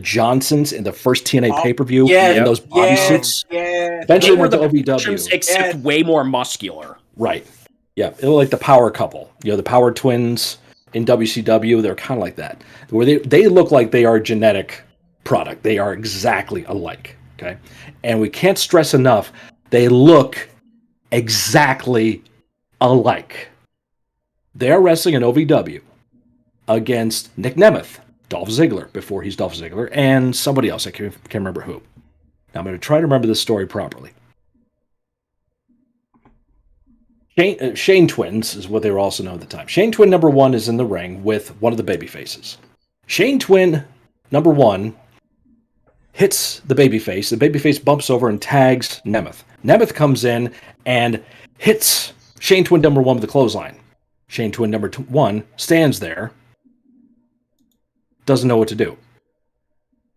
Johnsons in the first TNA pay-per-view in those bodysuits. Eventually went to OVW. Except way more muscular. Right. Yeah, it was like the power couple. You know, the power twins in WCW. They're kind of like that. Where they look like they are a genetic product. They are exactly alike. Okay, and we can't stress enough. They look exactly alike. They are wrestling in OVW against Nick Nemeth, Dolph Ziggler, before he's Dolph Ziggler, and somebody else. I can't remember who. Now I'm going to try to remember this story properly. Shane Twins is what they were also known at the time. Shane Twin number 1 is in the ring with one of the Babyfaces. Shane Twin number 1 hits the Babyface. The Babyface bumps over and tags Nemeth. Nemeth comes in and hits Shane Twin number 1 with the clothesline. Shane Twin number 1 stands there, doesn't know what to do.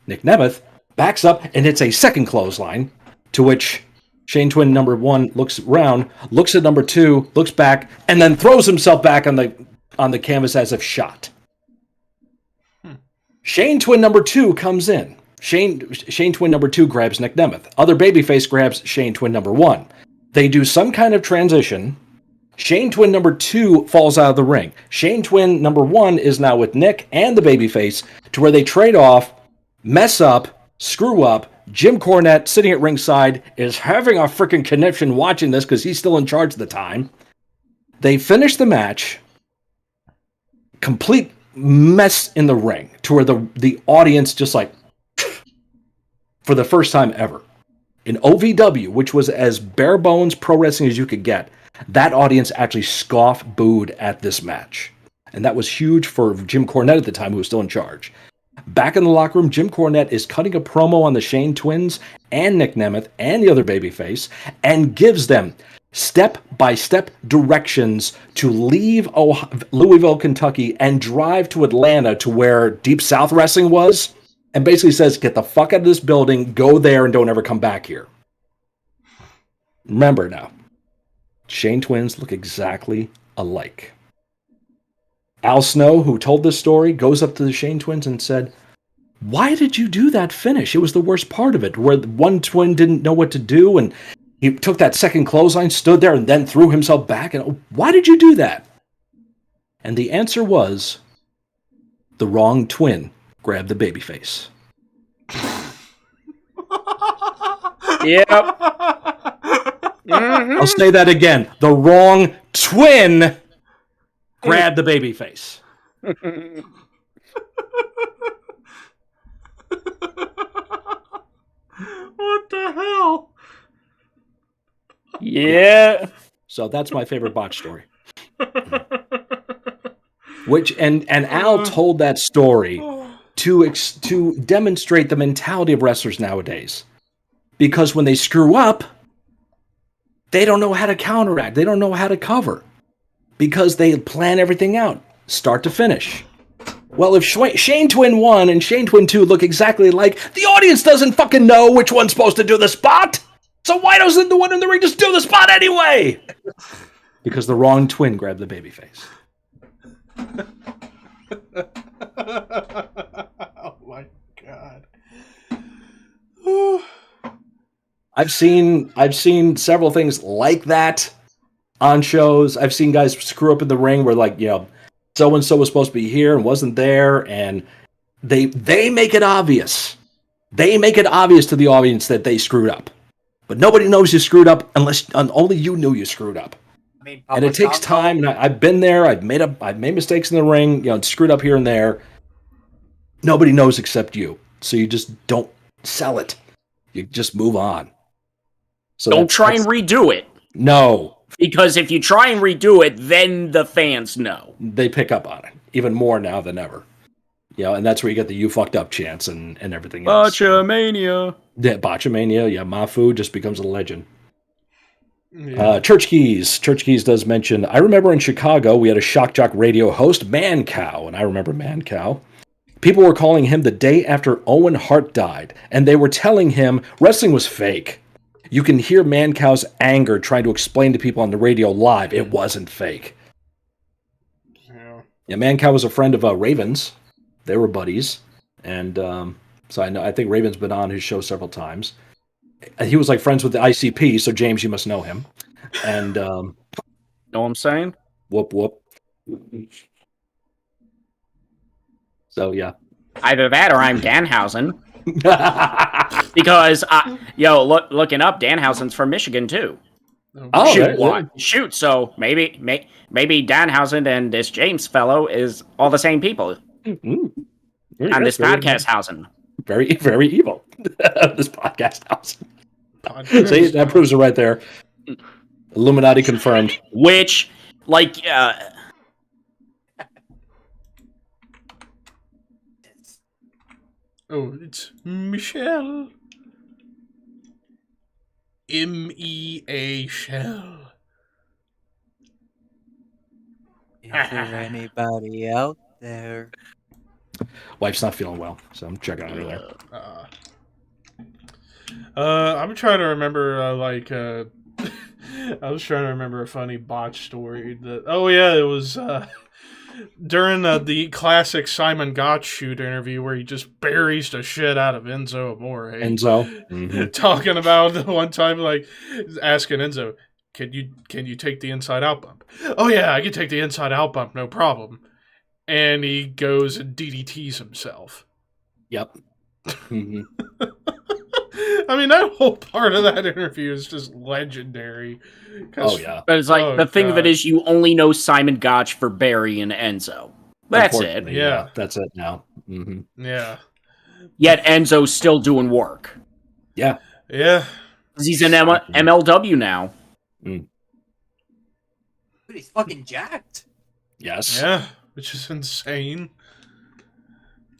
Nick Nemeth backs up and hits a second clothesline, to which Shane Twin number 1 looks around, looks at number 2, looks back, and then throws himself back on the canvas as if shot. Shane Twin number 2 comes in. Shane Twin number 2 grabs Nick Nemeth. Other Babyface grabs Shane Twin number 1. They do some kind of transition. Shane Twin number 2 falls out of the ring. Shane Twin number 1 is now with Nick and the Babyface, to where they trade off, mess up, screw up. Jim Cornette, sitting at ringside, is having a freaking conniption watching this because he's still in charge at the time. They finish the match. Complete mess in the ring, to where the audience just like, for the first time ever. In OVW, which was as bare bones pro wrestling as you could get, that audience actually booed at this match. And that was huge for Jim Cornette at the time, who was still in charge. Back in the locker room, Jim Cornette is cutting a promo on the Shane Twins and Nick Nemeth and the other Babyface, and gives them step-by-step directions to leave Louisville, Kentucky, and drive to Atlanta, to where Deep South Wrestling was, and basically says, get the fuck out of this building, go there, and don't ever come back here. Remember now, Shane Twins look exactly alike. Al Snow, who told this story, goes up to the Shane Twins and said, why did you do that finish? It was the worst part of it, where one twin didn't know what to do, and he took that second clothesline, stood there, and then threw himself back. And why did you do that? And the answer was, the wrong twin grabbed the Babyface. Yep. Mm-hmm. I'll say that again. The wrong twin grabbed the Babyface. What the hell? Yeah. So that's my favorite botch story. And Al told that story to demonstrate the mentality of wrestlers nowadays. Because when they screw up, they don't know how to counteract. They don't know how to cover. Because they plan everything out, start to finish. Well, if Shane Twin 1 and Shane Twin 2 look exactly alike, the audience doesn't fucking know which one's supposed to do the spot. So why doesn't the one in the ring just do the spot anyway? Because the wrong twin grabbed the Babyface. Oh my god. I've seen several things like that on shows. I've seen guys screw up in the ring where, like, you know, so and so was supposed to be here and wasn't there, and they make it obvious. They make it obvious to the audience that they screwed up. But nobody knows you screwed up unless only you knew you screwed up. I mean, And it takes time. And I've been there. I've made mistakes in the ring. You know, screwed up here and there. Nobody knows except you. So you just don't sell it. You just move on. So don't try and redo it. No. Because if you try and redo it, then the fans know. They pick up on it even more now than ever. You know, and that's where you get the "you fucked up" chants and everything else. Botchamania. Yeah, Botchamania. Yeah, Mafu just becomes a legend. Yeah. Church Keys does mention, I remember in Chicago we had a shock jock radio host, Man Cow, and I remember Man Cow. People were calling him the day after Owen Hart died, and they were telling him wrestling was fake. You can hear Man Cow's anger trying to explain to people on the radio live it wasn't fake. Yeah, Man Cow was a friend of Raven's. They were buddies, and so I think Raven's been on his show several times. He was like friends with the ICP, so James, you must know him. And know what I'm saying? Whoop whoop. So yeah, either that or I'm Danhausen. Because looking up, Danhausen's from Michigan too. Oh, shoot! So maybe Danhausen and this James fellow is all the same people. Mm-hmm. On this podcast housing. Very, very evil. This podcast house. See, that proves it right there. Illuminati confirmed. Which, like, Oh, it's Michelle. M-E-A Shell. Is there anybody out there? Wife's not feeling well, so I'm checking on her there. I'm trying to remember, I was trying to remember a funny botch story. It was during the classic Simon Gotch shoot interview where he just buries the shit out of Enzo Amore. Enzo? Mm-hmm. Talking about the one time, like, asking Enzo, can you take the inside out bump? Oh yeah, I can take the inside out bump, no problem. And he goes and DDTs himself. Yep. Mm-hmm. I mean, that whole part of that interview is just legendary. Oh, yeah. But it's like, the thing of it is, you only know Simon Gotch for Barry and Enzo. That's it. Yeah. That's it now. Mm-hmm. Yeah. Yet Enzo's still doing work. Yeah. Yeah. Because he's in MLW now. Mm. Dude, he's fucking jacked. Yes. Yeah, which is insane.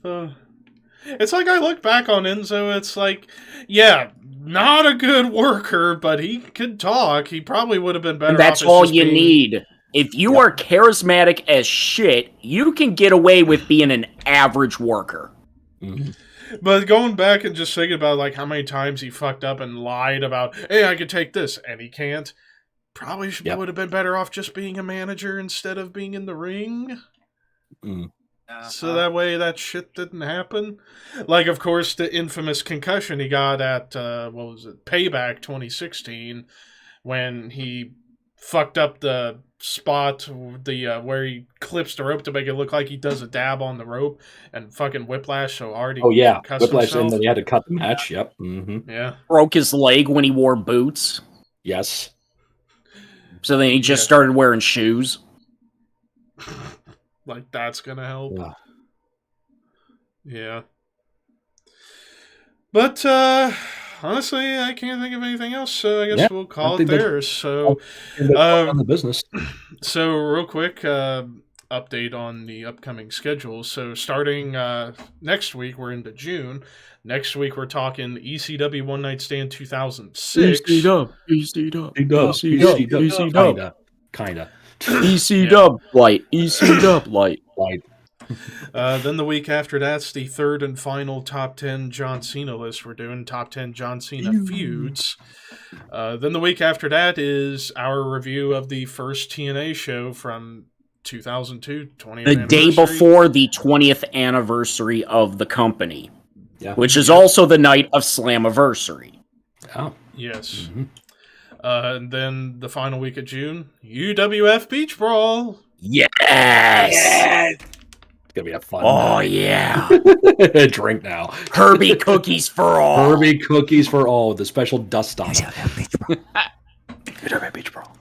It's like I look back on Enzo, it's like, yeah, not a good worker, but he could talk. He probably would have been better. And that's all you need. If you are charismatic as shit, you can get away with being an average worker. Mm-hmm. But going back and just thinking about like how many times he fucked up and lied about, hey, I could take this, and he can't. Probably would have been better off just being a manager instead of being in the ring. Mm. So that way that shit didn't happen. Like, of course, the infamous concussion he got at, Payback 2016, when he fucked up the spot, where he clips the rope to make it look like he does a dab on the rope, and fucking whiplash so hard he cussed whiplash, himself. and then he had to cut the match. Yep. Mm-hmm. Yeah. Broke his leg when he wore boots. Yes. So then he just started wearing shoes. Like, that's gonna help. Yeah. But, honestly, I can't think of anything else, so I guess we'll call it there. So, on the business. So, real quick, update on the upcoming schedule. So, starting next week, we're into June. Next week, we're talking ECW One Night Stand 2006. ECW. Kinda. ECW light. ECW light. Then the week after that's the third and final top 10 John Cena list. We're doing top 10 John Cena feuds. Then the week after that is our review of the first TNA show from 2002, 20th The day anniversary. before the 20th anniversary of the company. Yeah. Which is also the night of Slammiversary. Oh. Yes. Mm-hmm. And then the final week of June, UWF Beach Brawl. Yes! It's gonna be a fun Oh, night. yeah. Drink now. Herbie cookies for all. Herbie cookies for all with the special dust on them. UWF Beach Brawl.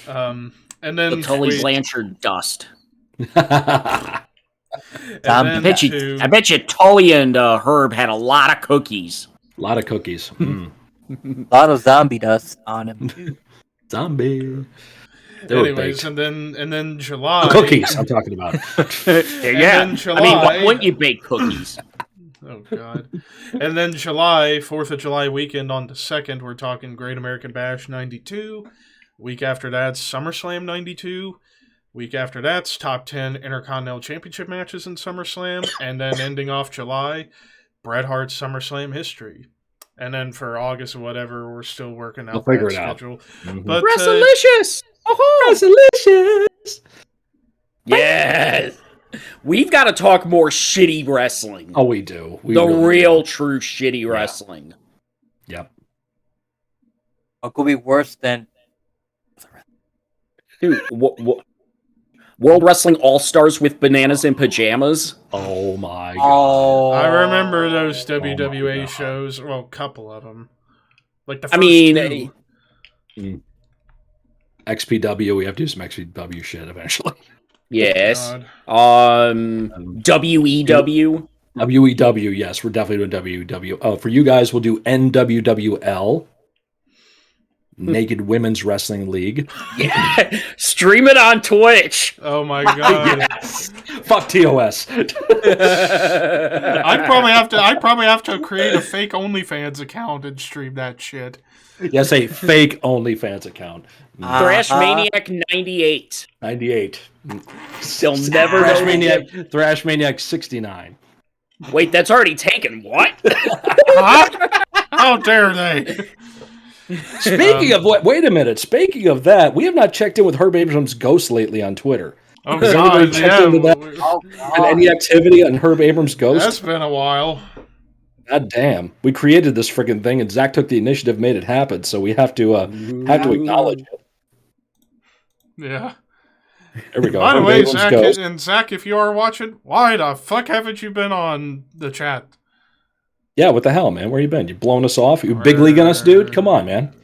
And then The Tully Blanchard dust. I I bet you Tully and Herb had a lot of cookies. A lot of cookies. Mm. A lot of zombie dust on him too. Zombie. Anyways, and then July. Cookies, I'm talking about. Yeah. July, I mean, why wouldn't you bake cookies? Oh, God. And then July, 4th of July weekend on the 2nd, we're talking Great American Bash 92. Week after that's SummerSlam 92. Week after that's top 10 Intercontinental Championship matches in SummerSlam. And then ending off July, Bret Hart's SummerSlam history. And then for August or whatever, we're still working out We'll figure that it out. schedule. Mm-hmm. But, Wrestlicious! Wrestlicious! Yes! We've got to talk more shitty wrestling. Oh, we do. We the really real, do. true shitty wrestling. Yep. What could be worse than... Dude, World Wrestling All-Stars with bananas in pajamas? Oh, my God. Oh, I remember those my WWA God. shows. Well, a couple of them. Like the first two. XPW, we have to do some XPW shit eventually. Yes. God. WEW. WEW, yes, we're definitely doing WEW. For you guys, we'll do NWWL. Naked Women's Wrestling League. Yeah. Stream it on Twitch. Oh my god. Yes. Fuck TOS. I'd probably have to create a fake OnlyFans account and stream that shit. Yes, a fake OnlyFans account. Thrash Maniac 98. 98. They'll never know. Thrash Maniac 69. Wait, that's already taken. What? Huh? How dare they? Speaking of wait a minute. Speaking of that, we have not checked in with Herb Abrams' ghost lately on Twitter. Oh Has god, anybody checked into that? And any activity on Herb Abrams' ghost? That's been a while. God damn. We created this freaking thing and Zach took the initiative, made it happen, so we have to acknowledge it. Yeah. There we go. By the Herb way, Abrams' Zach, if you are watching, why the fuck haven't you been on the chat? Yeah, what the hell, man? Where you been? You blowing us off? You big leaguing us, dude? Come on, man.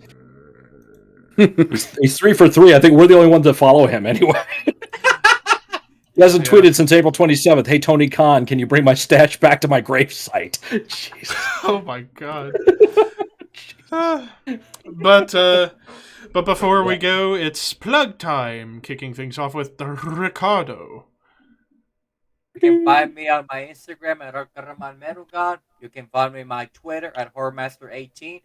He's 3 for 3. I think we're the only ones that follow him anyway. He hasn't tweeted since April 27th. Hey, Tony Khan, can you bring my stash back to my gravesite? Jesus. Oh my god. But before we go, it's plug time. Kicking things off with Ricardo. You can find me on my Instagram at @RarkaramanMerugan. You can find me on my Twitter at HorrorMaster18.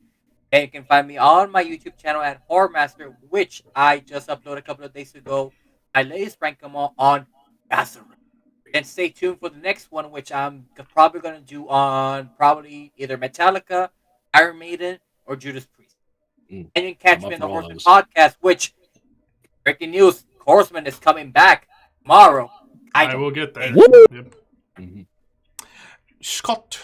And you can find me on my YouTube channel at HorrorMaster, which I just uploaded a couple of days ago. My latest prank on Nazareth. And stay tuned for the next one, which I'm probably going to do on probably either Metallica, Iron Maiden, or Judas Priest. And you can catch me in the Horseman podcast, which, breaking news, Horseman is coming back tomorrow. I will get there. Yep. Mm-hmm. Scott.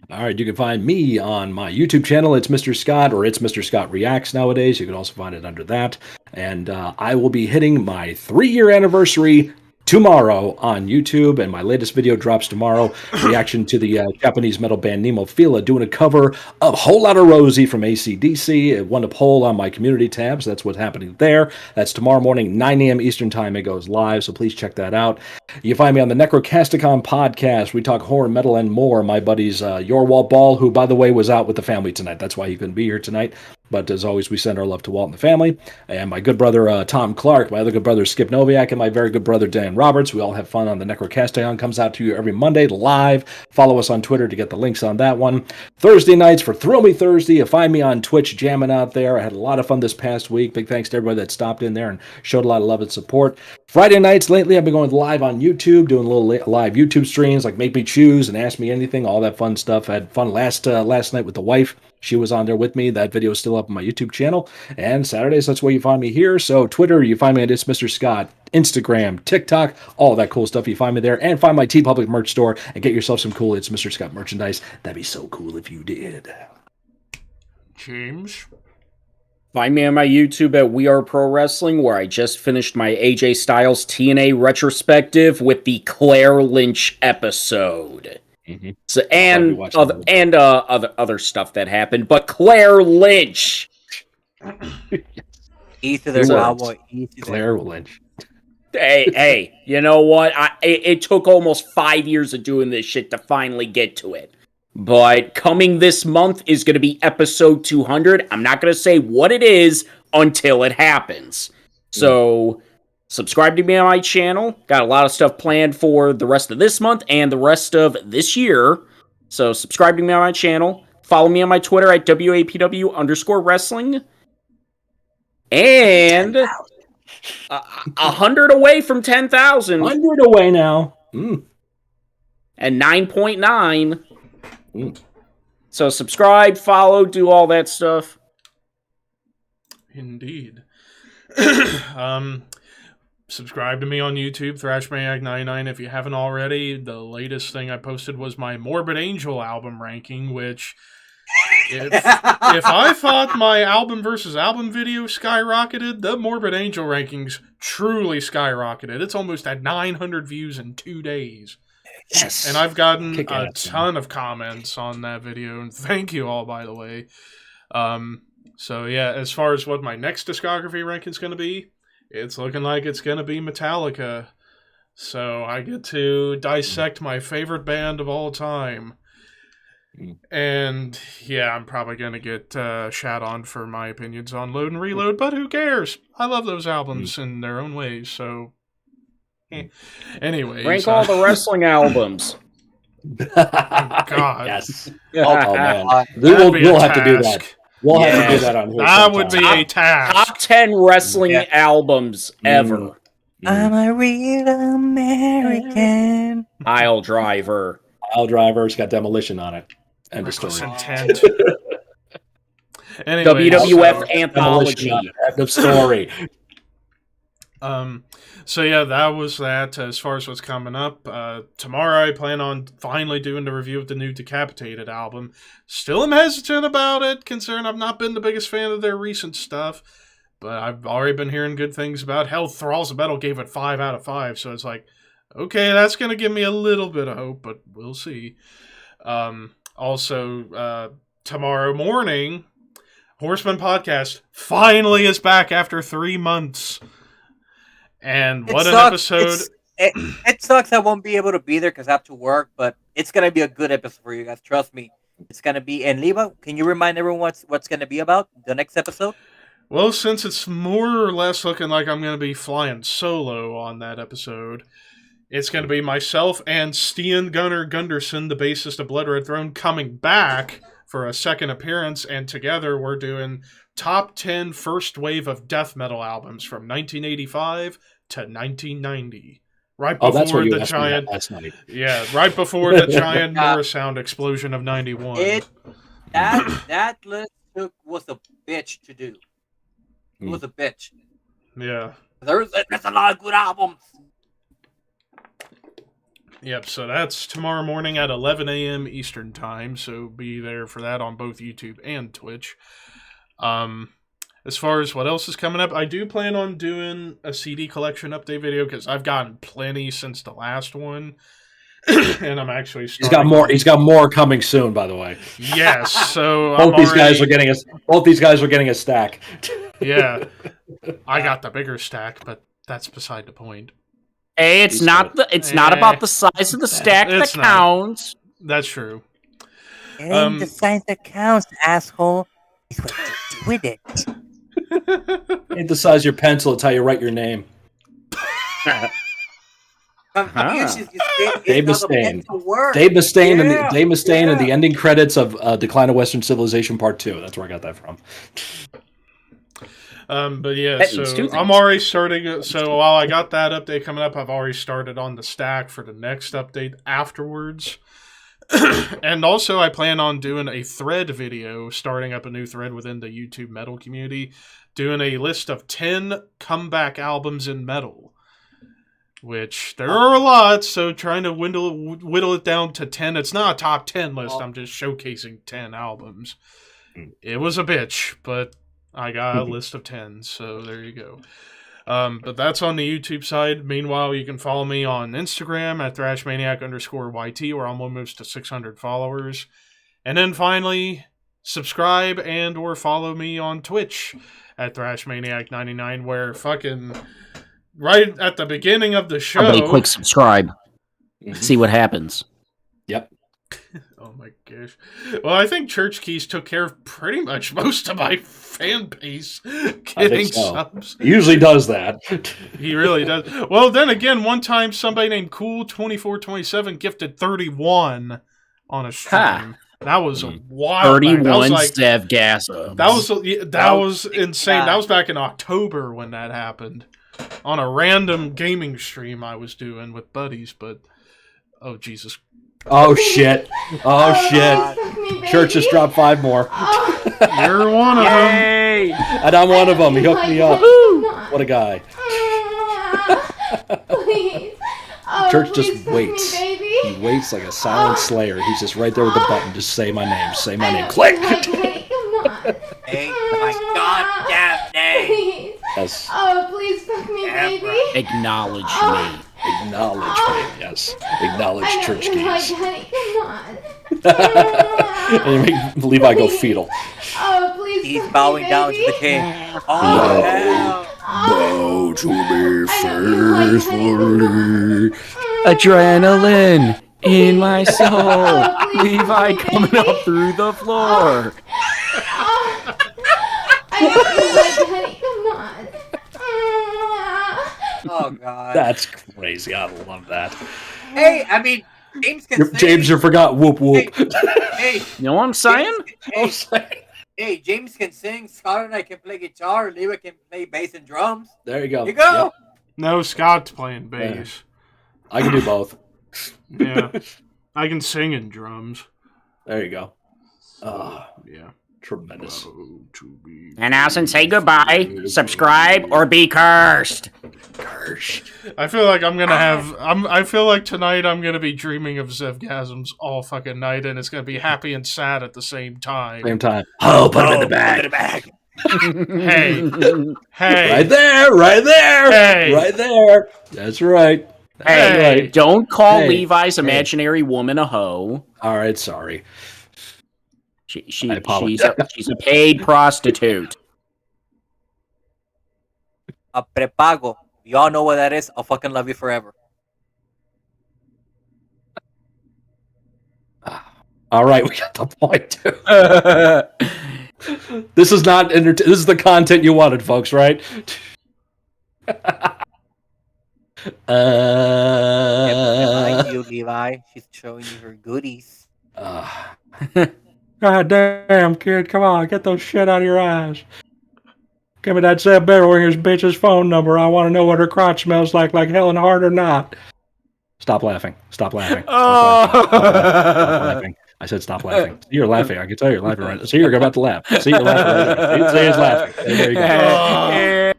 All right, you can find me on my YouTube channel. It's Mr. Scott, or it's Mr. Scott Reacts nowadays. You can also find it under that. And I will be hitting my 3-year anniversary tomorrow on YouTube, and my latest video drops tomorrow. Reaction to the Japanese metal band Nemophila doing a cover of Whole Lotta Rosie from AC/DC. It won a poll on my community tab, so that's what's happening there. That's tomorrow morning, 9 a.m. Eastern Time. It goes live, so please check that out. You can find me on the Necrocasticon podcast. We talk horror, metal, and more. My buddies Yorwalt Ball, who, by the way, was out with the family tonight. That's why he couldn't be here tonight. But as always, we send our love to Walt and the family. And my good brother, Tom Clark, my other good brother, Skip Noviak, and my very good brother, Dan Roberts. We all have fun on the Necrocastion. Comes out to you every Monday live. Follow us on Twitter to get the links on that one. Thursday nights for Thrill Me Thursday. You find me on Twitch jamming out there. I had a lot of fun this past week. Big thanks to everybody that stopped in there and showed a lot of love and support. Friday nights lately, I've been going live on YouTube, doing little live YouTube streams like Make Me Choose and Ask Me Anything, all that fun stuff. I had fun last night with the wife. She was on there with me. That video is still up on my YouTube channel. And Saturdays, that's where you find me here. So Twitter, you find me at It's Mr. Scott. Instagram, TikTok, all that cool stuff. You find me there. And find my TeePublic merch store and get yourself some cool It's Mr. Scott merchandise. That'd be so cool if you did. James. Find me on my YouTube at We Are Pro Wrestling, where I just finished my AJ Styles TNA retrospective with the Claire Lynch episode. Mm-hmm. So other stuff that happened, but Claire Lynch. Easy there, cowboy. Claire Lynch. Hey, you know what? It took almost 5 years of doing this shit to finally get to it. But coming this month is going to be episode 200. I'm not going to say what it is until it happens. So subscribe to me on my channel. Got a lot of stuff planned for the rest of this month and the rest of this year. So subscribe to me on my channel. Follow me on my Twitter at WAPW_wrestling. And 100 away from 10,000. 100 away now. And 9.9. So subscribe, follow, do all that stuff. Indeed. Subscribe to me on YouTube, ThrashManiac99, if you haven't already. The latest thing I posted was my Morbid Angel album ranking, which, if I thought my album versus album video skyrocketed, the Morbid Angel rankings truly skyrocketed. It's almost at 900 views in 2 days. Yes. And I've gotten a ton of comments on that video, and thank you all, by the way. So yeah, as far as what my next discography ranking is going to be, it's looking like it's going to be Metallica. So I get to dissect my favorite band of all time. And yeah, I'm probably going to get shat on for my opinions on Load and Reload, but who cares? I love those albums in their own ways, so... Anyways. Rank all the wrestling albums. Oh, God. Yes. Oh, man. We'll have to do that. We'll have to do that on here. That would be a task. Top 10 wrestling albums ever. I'm a real American. Aisle Driver. Aisle Driver's got Demolition on it. End of story. Intent. Anyway, WWF Anthology. End of story. So yeah, that was that. As far as what's coming up, tomorrow I plan on finally doing the review of the new Decapitated album. Still am hesitant about it, considering I've not been the biggest fan of their recent stuff. But I've already been hearing good things about it. Hell, Thralls of Metal gave it 5 out of 5, so it's like, okay, that's going to give me a little bit of hope, but we'll see. Also, tomorrow morning, Horseman Podcast finally is back after 3 months. And what an episode. It sucks I won't be able to be there because I have to work, but it's going to be a good episode for you guys. Trust me. It's going to be... And Leva, can you remind everyone what's going to be about the next episode? Well, since it's more or less looking like I'm going to be flying solo on that episode, it's going to be myself and Stian Gunnar Gunderson, the bassist of Blood Red Throne, coming back for a second appearance, and together we're doing top 10 first wave of death metal albums from 1985 to 1990. Right before the giant last night. Yeah, right before the giant Morrisound explosion of 91. That list was a bitch to do. It was a bitch. Yeah. There's a lot of good albums. Yep, so that's tomorrow morning at 11 a.m. Eastern Time, so be there for that on both YouTube and Twitch. As far as what else is coming up, I do plan on doing a CD collection update video because I've gotten plenty since the last one, and I'm actually starting. He's got more coming soon, by the way. Yes, so both these guys are getting a stack. Yeah, I got the bigger stack, but that's beside the point. Hey, it's not about the size of the stack that counts. That's true. It ain't the size that counts, asshole. It's what you do with it. Ain't the size of your pencil, it's how you write your name. Dave Mustaine. Dave Mustaine and the ending credits of Decline of Western Civilization Part 2. That's where I got that from. But yeah, so I'm already starting. So while I got that update coming up, I've already started on the stack for the next update afterwards. And also, I plan on doing a thread video, starting up a new thread within the YouTube metal community, doing a list of 10 comeback albums in metal, which there are a lot, so trying to whittle it down to 10. It's not a top 10 list, I'm just showcasing 10 albums. It was a bitch, but I got a list of 10, so there you go. But that's on the YouTube side. Meanwhile, you can follow me on Instagram at ThrashManiac_YT, where I'm almost to 600 followers. And then finally, subscribe and or follow me on Twitch at ThrashManiac99, where fucking right at the beginning of the show... Everybody click subscribe. See what happens. Yep. Oh my gosh. Well, I think Church Keys took care of pretty much most of my fan base getting subs. He usually does that. He really does. Well, then again, one time somebody named Cool2427 gifted 31 on a stream. That was a wild. 31 Stev Gasso. That was insane. That was back in October when that happened. On a random gaming stream I was doing with buddies, but oh Jesus. Oh shit! Oh shit! Church just dropped 5 more. You're one of them. And I'm one of them. He hooked me up. What a guy. Please. Church just waits. He waits like a silent slayer. He's just right there with the button. Just say my name. Say my name. Click. Hey, my goddamn name. Yes. Oh, please fuck me, baby. Acknowledge me. Acknowledge me. Yes. Acknowledge Church Keys. And you make Levi go fetal. Oh, please. He's bowing down to the king. Oh, hell. Bow to me faithfully. Adrenaline. In my soul, please Levi fuck me, coming baby. up through the floor. I know you like honey. Come on. Oh God. That's crazy. I love that. Hey, I mean, James can sing. James, you forgot whoop whoop. Hey, You know what I'm saying? hey, James can sing. Scott and I can play guitar. Levi can play bass and drums. There you go. You go. Yep. No, Scott's playing bass. I can do both. Yeah. I can sing in drums. There you go. Yeah. Tremendous. And Allison, say goodbye, subscribe, or be cursed. Cursed. I feel like I'm gonna have. I feel like tonight I'm gonna be dreaming of Zevgasms all fucking night, and it's gonna be happy and sad at the same time. Same time. Oh, put him in the bag. Hey, hey, Right there, right there, Hey. right there. That's right. That's Hey, right. don't call Hey, Levi's imaginary woman a hoe. All right, sorry. She's I apologize. a paid prostitute. A prepago. Y'all know what that is. I'll fucking love you forever. All right, we got the point too. This is not this is the content you wanted, folks, right? Behind you, Levi. She's showing you her goodies. God damn, kid, come on, get those shit out of your eyes. Give me that Zeb Barrowinger's bitch's phone number. I want to know what her crotch smells like Helen Hart or not. Stop laughing. Stop laughing. Stop laughing. I said stop laughing. See, you're laughing. I can tell you're laughing right now. See, you're about to laugh. See, you're laughing right there. See, he's laughing. There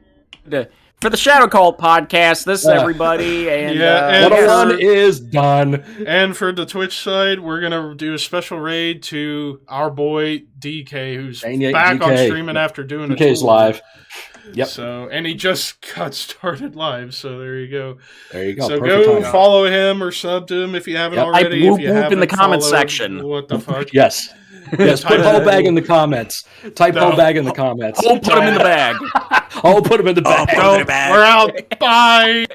you go. For the Shadow Kvlt podcast, this is everybody. And, Yeah, and 101 is done. And for the Twitch side, we're gonna do a special raid to our boy DK, who's Dang, back on DK. streaming after doing a DK's tour. live. Yep. So, and he just got started live. So there you go. There you go. So Perfect go timing. follow him or sub to him if you haven't Yep. already. Type whoop if you whoop in haven't the comment followed, section. What the fuck? Yes. Yes, put whole bag in the comments. Type whole bag in the comments. put him in the bag. Oh, put him in the bag. We're out. Bye.